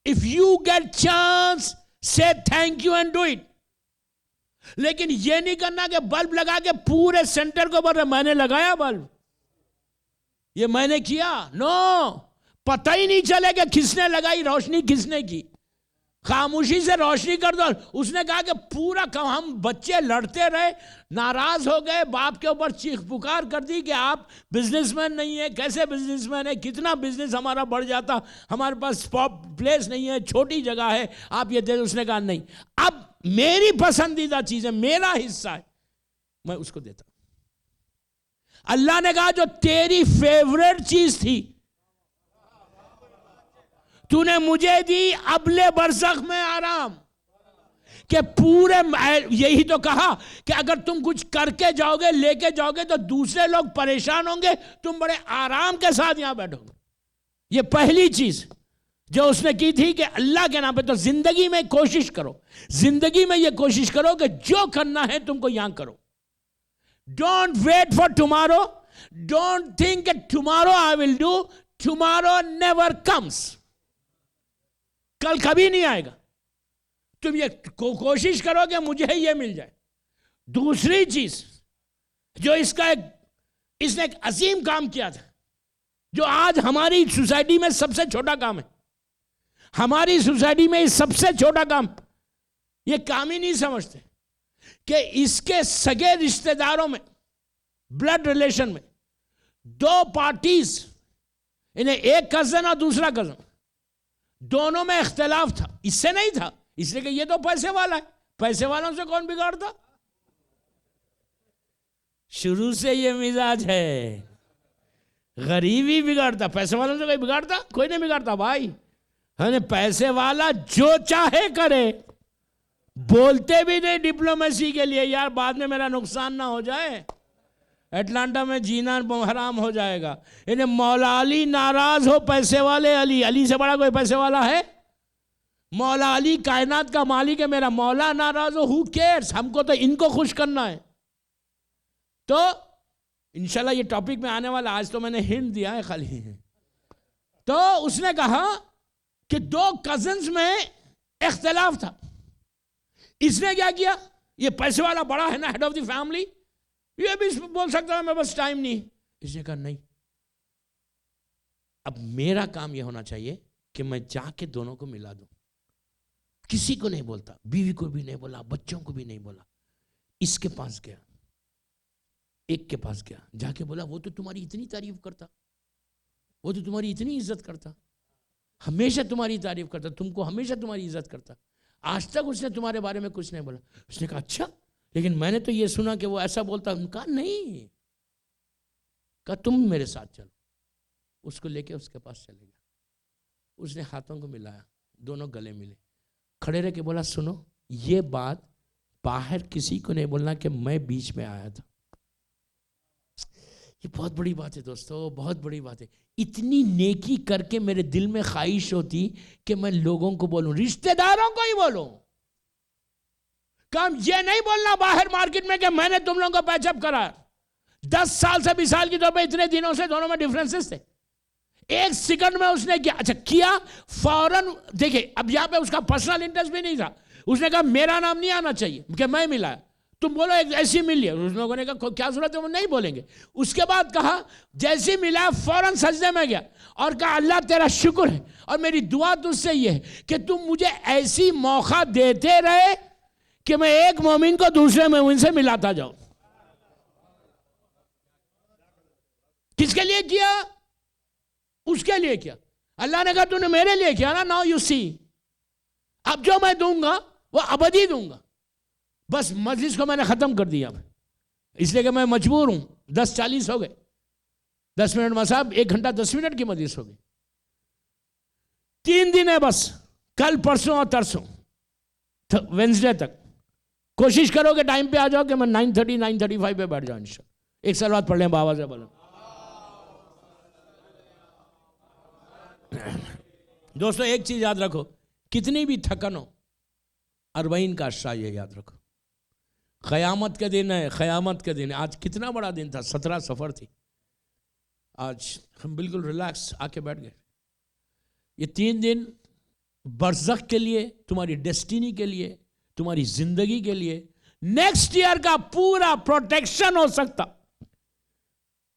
If you get chance, say thank you and do it. لیکن یہ نہیں کرنا کہ بلب لگا کے پورے سینٹر کو بول رہے میں نے لگایا بلب, یہ میں نے کیا. نو, پتہ ہی نہیں چلے کہ کس نے لگائی, روشنی کس نے کی. خاموشی سے روشنی کر دو. اس نے کہا کہ پورا ہم بچے لڑتے رہے, ناراض ہو گئے, باپ کے اوپر چیخ پکار کر دی کہ آپ بزنس مین نہیں ہیں, کیسے بزنس مین ہے, کتنا بزنس ہمارا بڑھ جاتا, ہمارے پاس پلیس نہیں ہے, چھوٹی جگہ ہے, آپ یہ دے. اس نے کہا نہیں, اب میری پسندیدہ چیز ہے, میرا حصہ ہے, میں اس کو دیتا. اللہ نے کہا جو تیری فیوریٹ چیز تھی تو نے مجھے دی, ابلے برزخ میں آرام. کہ پورے یہی تو کہا کہ اگر تم کچھ کر کے جاؤ گے, لے کے جاؤ گے, تو دوسرے لوگ پریشان ہوں گے, تم بڑے آرام کے ساتھ یہاں بیٹھو گے. یہ پہلی چیز. جو اس نے کی تھی کہ اللہ کے نام پہ. تو زندگی میں کوشش کرو, زندگی میں یہ کوشش کرو کہ جو کرنا ہے تم کو یہاں کرو. Don't wait for tomorrow, don't think tomorrow I will do, tomorrow never comes. کل کبھی نہیں آئے گا. تم یہ کوشش کرو کہ مجھے یہ مل جائے. دوسری چیز جو اس نے ایک عظیم کام کیا تھا, جو آج ہماری سوسائٹی میں سب سے چھوٹا کام ہے. ہماری سوسائٹی میں سب سے چھوٹا کام, یہ کام ہی نہیں سمجھتے کہ اس کے سگے رشتہ داروں میں, بلڈ ریلیشن میں, دو پارٹیز, انہیں ایک کزن اور دوسرا کزن, دونوں میں اختلاف تھا. اس سے نہیں تھا, اس لیے کہ یہ تو پیسے والا ہے, پیسے والوں سے کون بگاڑتا. شروع سے یہ مزاج ہے, غریب ہی بگاڑتا, پیسے والوں سے کوئی بگاڑتا, کوئی نہیں بگاڑتا بھائی. پیسے والا جو چاہے کرے, بولتے بھی نہیں ڈپلومیسی کے لیے, یار بعد میں میرا نقصان نہ ہو جائے, اٹلانٹا میں جینا حرام ہو جائے گا. انہیں مولا علی ناراض ہو, پیسے والے علی سے بڑا کوئی پیسے والا ہے؟ مولا علی کائنات کا مالک ہے, میرا مولا ناراض ہو, who cares, ہم کو تو ان کو خوش کرنا ہے. تو انشاءاللہ یہ ٹاپک میں آنے والا, آج تو میں نے ہنٹ دیا ہے خالی. تو اس نے کہا کہ دو کزنز میں اختلاف تھا. اس نے کیا کیا, یہ پیسے والا بڑا ہے نا, ہیڈ آف دی فیملی, یہ بھی بول سکتا ہے میں بس ٹائم نہیں. اس نے کہا نہیں, اب میرا کام یہ ہونا چاہیے کہ میں جا کے دونوں کو ملا دوں. کسی کو نہیں بولتا, بیوی کو بھی نہیں بولا, بچوں کو بھی نہیں بولا. اس کے پاس گیا, ایک کے پاس گیا, جا کے بولا وہ تو تمہاری اتنی تعریف کرتا, وہ تو تمہاری اتنی عزت کرتا, ہمیشہ تمہاری تعریف کرتا, تم کو ہمیشہ تمہاری عزت کرتا, آج تک اس نے تمہارے بارے میں کچھ نہیں بولا. اس نے کہا اچھا, لیکن میں نے تو یہ سنا کہ وہ ایسا بولتا. کہا نہیں, کہا تم میرے ساتھ چلو. اس کو لے کے اس کے پاس چلے گیا. اس نے ہاتھوں کو ملایا, دونوں گلے ملے, کھڑے رہ کے بولا سنو, یہ بات باہر کسی کو نہیں بولنا کہ میں بیچ میں آیا تھا. یہ بہت بڑی بات ہے دوستو, بہت بڑی بات ہے. اتنی نیکی کر کے میرے دل میں خواہش ہوتی کہ میں لوگوں کو بولوں, رشتہ داروں کو ہی بولوں. کام یہ نہیں بولنا باہر مارکیٹ میں کہ میں نے تم لوگوں کو پیچ اپ کرا. 10 سال سے 20 سال کی طور پہ اتنے دنوں سے دونوں میں ڈیفرنسز تھے. ایک سیکنڈ میں اس نے کیا, اچھا کیا فوراً. دیکھیں اب یہاں پہ اس کا پرسنل انٹرسٹ بھی نہیں تھا. اس نے کہا میرا نام نہیں آنا چاہیے کہ میں ملایا, تم بولو ایک ایسی ملی ہے. اس لوگوں نے کہا کیا ضرورت ہے, وہ نہیں بولیں گے. اس کے بعد کہا جیسی ملا فوراً سجدے میں گیا اور کہا اللہ تیرا شکر ہے, اور میری دعا تجھ سے یہ ہے کہ تم مجھے ایسی موقع دیتے رہے کہ میں ایک مومن کو دوسرے مومن سے ملاتا جاؤں. کس کے لیے کیا؟ اس کے لیے کیا. اللہ نے کہا تو نے میرے لیے کیا نا, ناؤ یو سی, اب جو میں دوں گا وہ ابدی دوں گا. بس مجلس کو میں نے ختم کر دیا, اس لیے کہ میں مجبور ہوں. 10:40 ہو گئے, 10 منٹ صاحب, 1 گھنٹہ 10 منٹ کی مجلس ہو گئی. 3 دن ہے بس, کل پرسوں اور ترسوں, وینسڈے تک. کوشش کرو کہ ٹائم پہ آ جاؤ کہ میں 9:30 9:35 پہ بیٹھ جاؤں انشاءاللہ. ایک صلوات پڑھ لیں بابا سے بولو. دوستو ایک چیز یاد رکھو, کتنی بھی تھکن ہو, 40 کا عشرہ یہ یاد رکھو. قیامت کے دن ہے, قیامت کے دن. آج کتنا بڑا دن تھا, 17 صفر تھی. آج ہم بالکل ریلیکس آ کے بیٹھ گئے. یہ 3 دن برزخ کے لیے, تمہاری ڈیسٹینی کے لیے, تمہاری زندگی کے لیے, نیکسٹ ایئر کا پورا پروٹیکشن ہو سکتا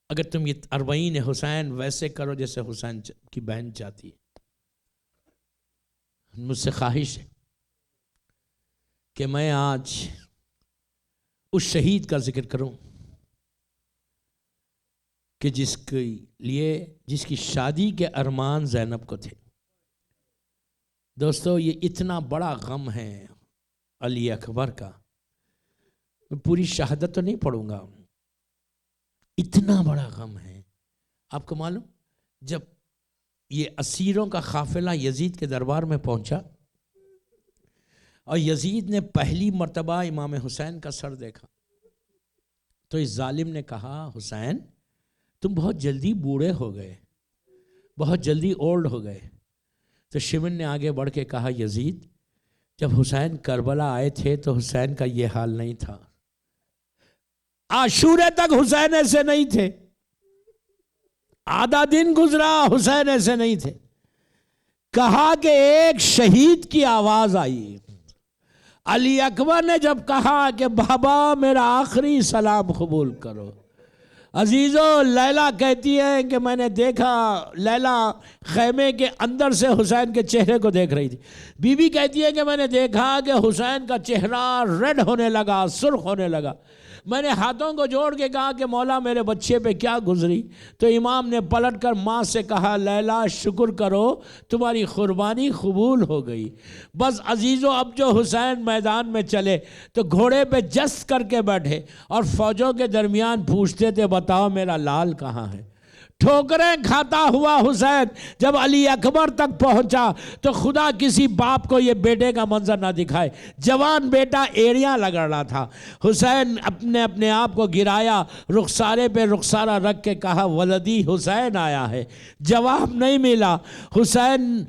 اگر تم یہ 40 حسین ویسے کرو جیسے حسین کی بہن چاہتی ہے. مجھ سے خواہش ہے کہ میں آج اس شہید کا ذکر کروں کہ جس کی شادی کے ارمان زینب کو تھے. دوستو یہ اتنا بڑا غم ہے علی اکبر کا, میں پوری شہادت تو نہیں پڑھوں گا, اتنا بڑا غم ہے. آپ کو معلوم, جب یہ اسیروں کا قافلہ یزید کے دربار میں پہنچا اور یزید نے پہلی مرتبہ امام حسین کا سر دیکھا تو اس ظالم نے کہا حسین تم بہت جلدی بوڑھے ہو گئے, بہت جلدی اولڈ ہو گئے, تو شمن نے آگے بڑھ کے کہا یزید جب حسین کربلا آئے تھے تو حسین کا یہ حال نہیں تھا، عاشورے تک حسین ایسے نہیں تھے، آدھا دن گزرا حسین ایسے نہیں تھے۔ کہا کہ ایک شہید کی آواز آئی، علی اکبر نے جب کہا کہ بابا میرا آخری سلام قبول کرو۔ عزیزو، لیلا کہتی ہے کہ میں نے دیکھا، لیلا خیمے کے اندر سے حسین کے چہرے کو دیکھ رہی تھی، بی بی کہتی ہے کہ میں نے دیکھا کہ حسین کا چہرہ ریڈ ہونے لگا، سرخ ہونے لگا۔ میں نے ہاتھوں کو جوڑ کے کہا کہ مولا میرے بچے پہ کیا گزری؟ تو امام نے پلٹ کر ماں سے کہا لیلا شکر کرو تمہاری قربانی قبول ہو گئی۔ بس عزیزو، اب جو حسین میدان میں چلے تو گھوڑے پہ جست کر کے بیٹھے اور فوجوں کے درمیان پوچھتے تھے بتاؤ میرا لال کہاں ہے؟ ٹھوکریں کھاتا ہوا حسین جب علی اکبر تک پہنچا تو خدا کسی باپ کو یہ بیٹے کا منظر نہ دکھائے۔ جوان بیٹا ایڑیاں رگڑ رہا تھا۔ حسین اپنے آپ کو گرایا، رخسارے پہ رخسارہ رکھ کے کہا ولدی حسین آیا ہے۔ جواب نہیں ملا۔ حسین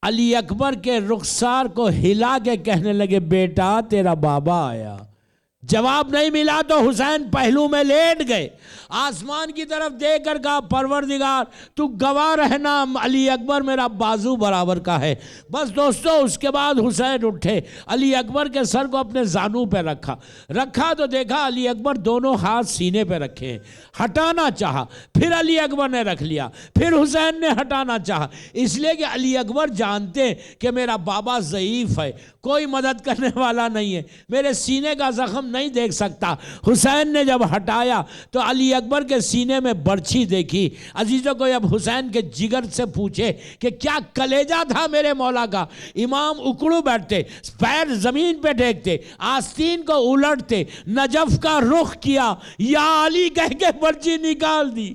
علی اکبر کے رخسار کو ہلا کے کہنے لگے بیٹا تیرا بابا آیا۔ جواب نہیں ملا تو حسین پہلو میں لیٹ گئے، آسمان کی طرف دیکھ کر کہا پروردگار تو گواہ رہنا علی اکبر میرا بازو برابر کا ہے۔ بس دوستو، اس کے بعد حسین اٹھے، علی اکبر کے سر کو اپنے زانو پہ رکھا تو دیکھا علی اکبر دونوں ہاتھ سینے پہ رکھے ہیں۔ ہٹانا چاہا، پھر علی اکبر نے رکھ لیا، پھر حسین نے ہٹانا چاہا، اس لیے کہ علی اکبر جانتے کہ میرا بابا ضعیف ہے، کوئی مدد کرنے والا نہیں ہے، میرے سینے کا زخم نہیں دیکھ سکتا۔ حسین نے جب ہٹایا تو علی اکبر کے سینے میں برچھی دیکھی۔ عزیزوں کو اب حسین کے جگر سے پوچھے کہ کیا کلیجہ تھا میرے مولا کا، امام اکڑو بیٹھتے، پیر زمین پہ ٹیکتے، آستین کو الٹتے، نجف کا رخ کیا، یا علی کہہ کے برچھی نکال دی،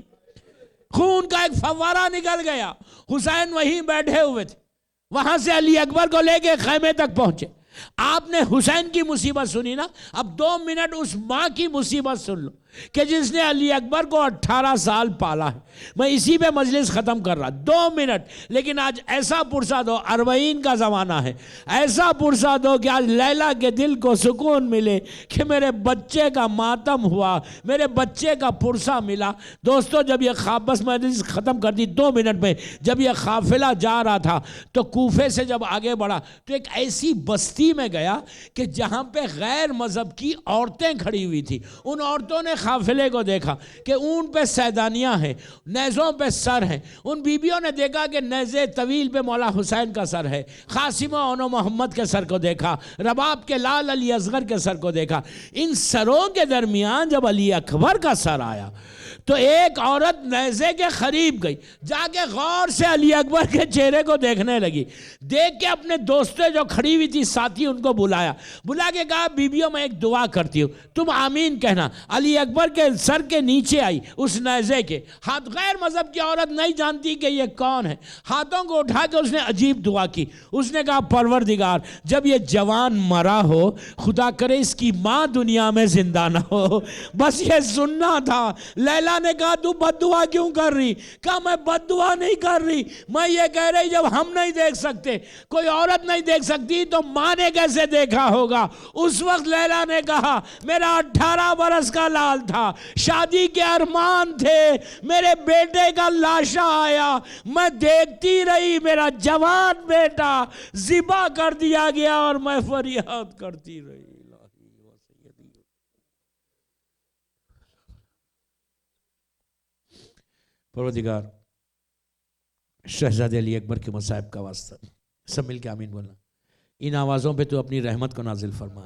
خون کا ایک فوارہ نکل گیا۔ حسین وہیں بیٹھے ہوئے تھے، وہاں سے علی اکبر کو لے کے خیمے تک پہنچے۔ آپ نے حسین کی مصیبت سنی نا، اب 2 منٹ اس ماں کی مصیبت سن لو کہ جس نے علی اکبر کو 18 سال پالا ہے۔ میں اسی پہ مجلس ختم کر رہا، 2 منٹ، لیکن آج ایسا پرسہ دو، 40 کا زمانہ ہے، ایسا پرسہ دو کہ آج لیلا کے دل کو سکون ملے کہ میرے بچے کا ماتم ہوا، میرے بچے کا پرسہ ملا۔ دوستو، جب یہ بس مجلس ختم کر دی 2 منٹ میں، جب یہ قافلہ جا رہا تھا تو کوفے سے جب آگے بڑھا تو ایک ایسی بستی میں گیا کہ جہاں پہ غیر مذہب کی عورتیں کھڑی ہوئی تھی۔ ان عورتوں نے قافلے کو دیکھا کہ اون پہ سیدانیاں ہیں، نیزوں پہ سر ہیں۔ ان بیبیوں نے دیکھا کہ نیزے طویل پہ مولا حسین کا سر ہے، قاسمہ اونو محمد کے سر کو دیکھا، رباب کے لال علی اصغر کے سر کو دیکھا۔ ان سروں کے درمیان جب علی اکبر کا سر آیا تو ایک عورت نیزے کے قریب گئی، جا کے غور سے علی اکبر کے چہرے کو دیکھنے لگی، دیکھ کے اپنے دوستیں جو کھڑی ہوئی تھی ساتھی ان کو بلا کے کہا بیبیوں میں ایک دعا کرتی ہوں، تم آمین کہنا۔ علی اکبر کے سر کے نیچے آئی اس نیزے کے ہاتھ، غیر مذہب کی عورت نہیں جانتی کہ یہ کون ہے، ہاتھوں کو اٹھا کے اس نے عجیب دعا کی۔ اس نے کہا پروردگار جب یہ جوان مرا ہو خدا کرے اس کی ماں دنیا میں زندہ نہ ہو، بس یہ سننا تھا۔ لیلا نے کہا تو بد دعا کیوں کر رہی؟ کہا میں بد دعا نہیں کر رہی، میں یہ کہہ رہی جب ہم نہیں دیکھ سکتے، کوئی عورت نہیں دیکھ سکتی تو ماں نے کیسے دیکھا ہوگا؟ اس وقت لیلا نے کہا میرا 18 برس کا لال تھا، شادی کے ارمان تھے، میرے بیٹے کا لاشا آیا، میں دیکھتی رہی، میرا جوان بیٹا ذبح کر دیا گیا اور میں فریاد کرتی رہی۔ پروردگار شہزادے علی اکبر کے مصائب کا واسطہ، سب مل کے آمین بولنا، ان آوازوں پہ تو اپنی رحمت کو نازل فرما۔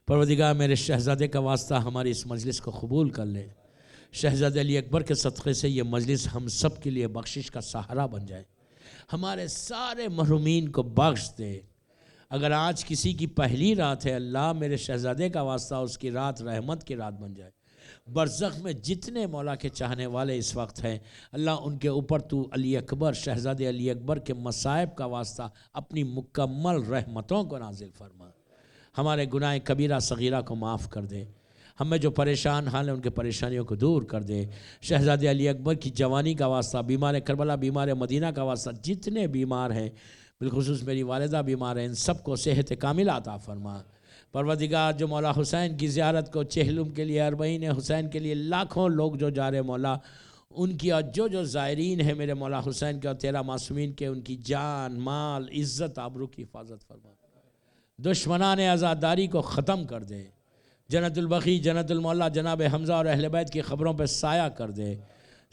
پروردگار میرے شہزادے کا واسطہ ہماری اس مجلس کو قبول کر لے، شہزادے علی اکبر کے صدقے سے یہ مجلس ہم سب کے لیے بخشش کا سہارا بن جائے، ہمارے سارے محرومین کو بخش دے۔ اگر آج کسی کی پہلی رات ہے، اللہ میرے شہزادے کا واسطہ اس کی رات رحمت کی رات بن جائے۔ برزخ میں جتنے مولا کے چاہنے والے اس وقت ہیں، اللہ ان کے اوپر تو علی اکبر، شہزادے علی اکبر کے مصائب کا واسطہ اپنی مکمل رحمتوں کو نازل فرما، ہمارے گناہ کبیرہ صغیرہ کو معاف کر دے، ہمیں جو پریشان حال ہیں ان کے پریشانیوں کو دور کر دے۔ شہزادے علی اکبر کی جوانی کا واسطہ، بیمار کربلا، بیمار مدینہ کا واسطہ، جتنے بیمار ہیں بالخصوص میری والدہ بیمار ہیں، ان سب کو صحت کاملہ عطا فرما۔ پروردگار جو مولا حسین کی زیارت کو چہلم کے لیے، اربعین حسین کے لیے لاکھوں لوگ جو جا رہے مولا، ان کی اور جو زائرین ہیں میرے مولا حسین کے اور تیرا معصومین کے، ان کی جان، مال، عزت، آبرو کی حفاظت فرما۔ دشمنان عزاداری کو ختم کر دے۔ جنت البقیع، جنت المعلا، جناب حمزہ اور اہل بیت کی خبروں پہ سایہ کر دے۔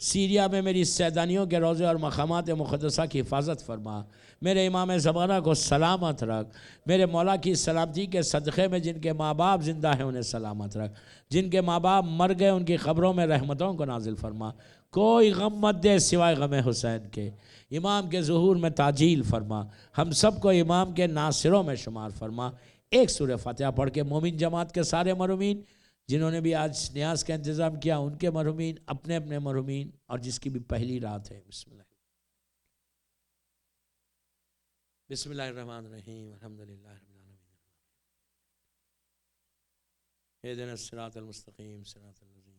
سیریا میں میری سیدانیوں کے روضے اور مقامات مقدسہ کی حفاظت فرما۔ میرے امام زمانہ کو سلامت رکھ۔ میرے مولا کی سلامتی کے صدقے میں جن کے ماں باپ زندہ ہیں انہیں سلامت رکھ۔ جن کے ماں باپ مر گئے ان کی خبروں میں رحمتوں کو نازل فرما۔ کوئی غم مت دے سوائے غم حسین کے۔ امام کے ظہور میں تعجیل فرما۔ ہم سب کو امام کے ناصروں میں شمار فرما۔ ایک سورہ فاتحہ پڑھ کے مومن جماعت کے سارے مرحومین جنہوں نے بھی آج نیاز کا انتظام کیا، ان کے مرحومین، اپنے اپنے مرحومین، اور جس کی بھی پہلی رات ہے۔ بسم اللہ بسم اللہ الرحمن الرحیم، الحمدللہ رب العالمین، اہدنا الصراط المستقیم، صراط الذین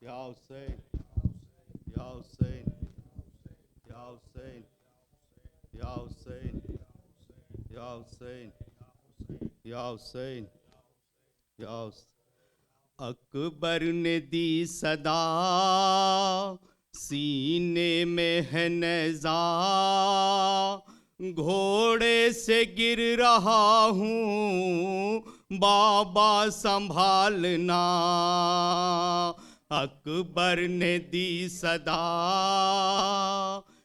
یا حسین، یا حسین، یا حسین، یا حسین، یا حسین، یا حسین، یا حسین۔ اکبر نے دی صدا، سینے میں ہے نیزہ، گھوڑے سے گر رہا ہوں، بابا سنبھالنا۔ اکبر نے دی صدا،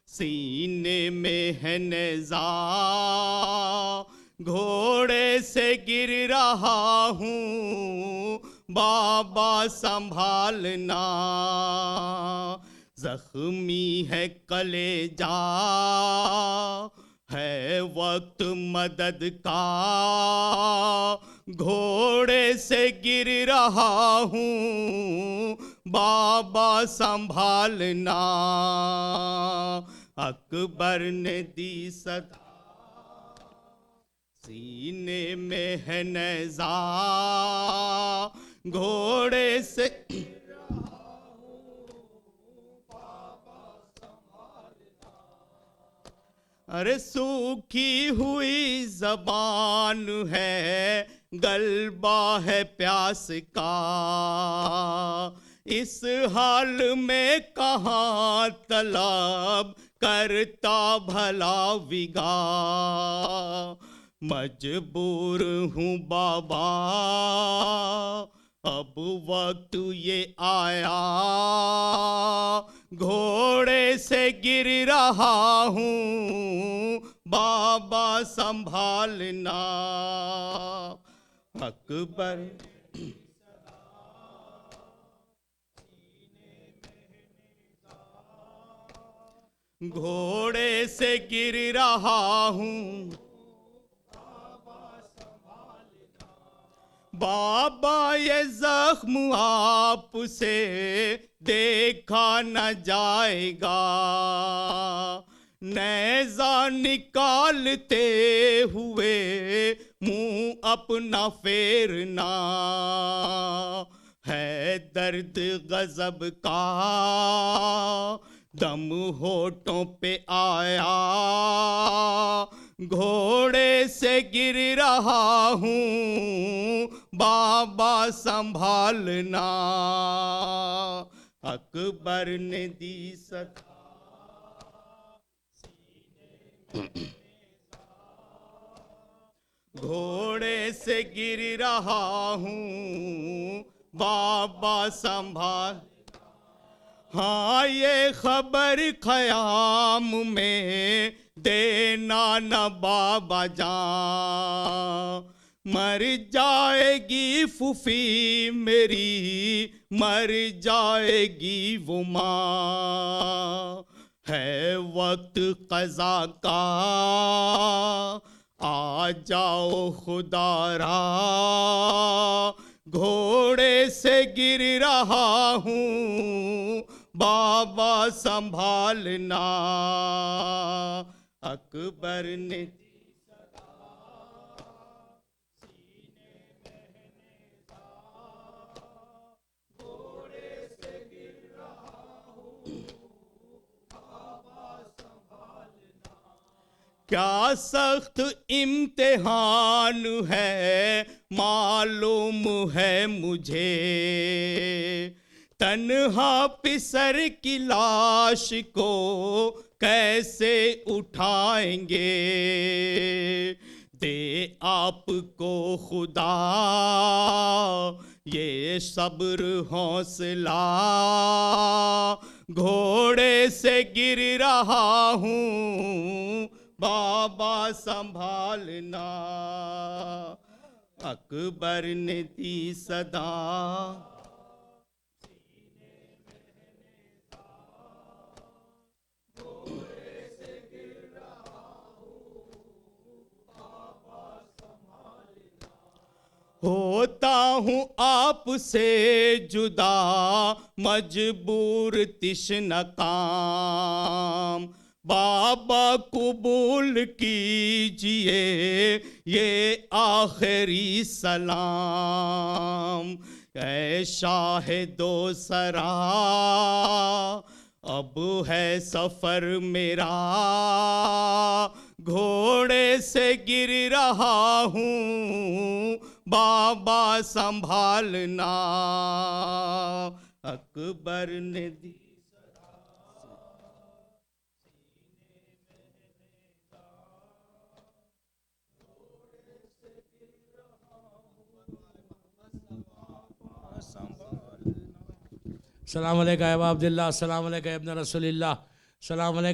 سینے میں ہے نیزہ، گھوڑے سے گر رہا ہوں، بابا سنبھالنا۔ زخمی ہے کلیجہ، ہے وقت مدد کا، گھوڑے سے گر رہا ہوں، بابا سنبھالنا۔ اکبر نے دی صدا، سینے میں ہے نیزہ، گھوڑے سے ارے سوکھی ہوئی زبان ہے، غلبہ ہے پیاس کا، اس حال میں کہاں طلب کرتا بھلا وگا۔ مجبور ہوں بابا، اب وقت یہ آیا، گھوڑے سے گر رہا ہوں، بابا سنبھالنا۔ اکبر گھوڑے سے گر رہا ہوں، بابا یہ زخم آپ سے دیکھا نہ جائے گا، نیزہ نکالتے ہوئے منہ اپنا پھیرنا، ہے درد غضب کا دم ہونٹوں پہ آیا، گھوڑے سے گر رہا ہوں، بابا سنبھالنا۔ اکبر نے دی صدا، گھوڑے سے گر رہا ہوں، بابا سنبھال۔ ہاں یہ خبر خیام میں دینا نہ بابا جان، مر جائے گی پھوپھی میری، مر جائے گی وہ ماں، ہے وقت قضا کا آ جاؤ خدا را، گھوڑے سے گر رہا ہوں بابا سنبھالنا، اکبر نے کیا سخت امتحان ہے معلوم ہے مجھے، تنہا پسر کی لاش کو کیسے اٹھائیں گے، دے آپ کو خدا یہ صبر حوصلہ، گھوڑے سے گر رہا ہوں بابا سنبھالنا، اکبر نے دی صدا، ہوتا ہوں آپ سے جدا مجبور تشنہ کام، بابا قبول کیجئے یہ آخری سلام، اے شاہ دو سرا اب ہے سفر میرا، گھوڑے سے گر رہا ہوں بابا سنبھالنا، اکبر نے دی السلام علیکم ابا عبداللہ، السلام علیکم ابن رسول اللہ، السلام علیکم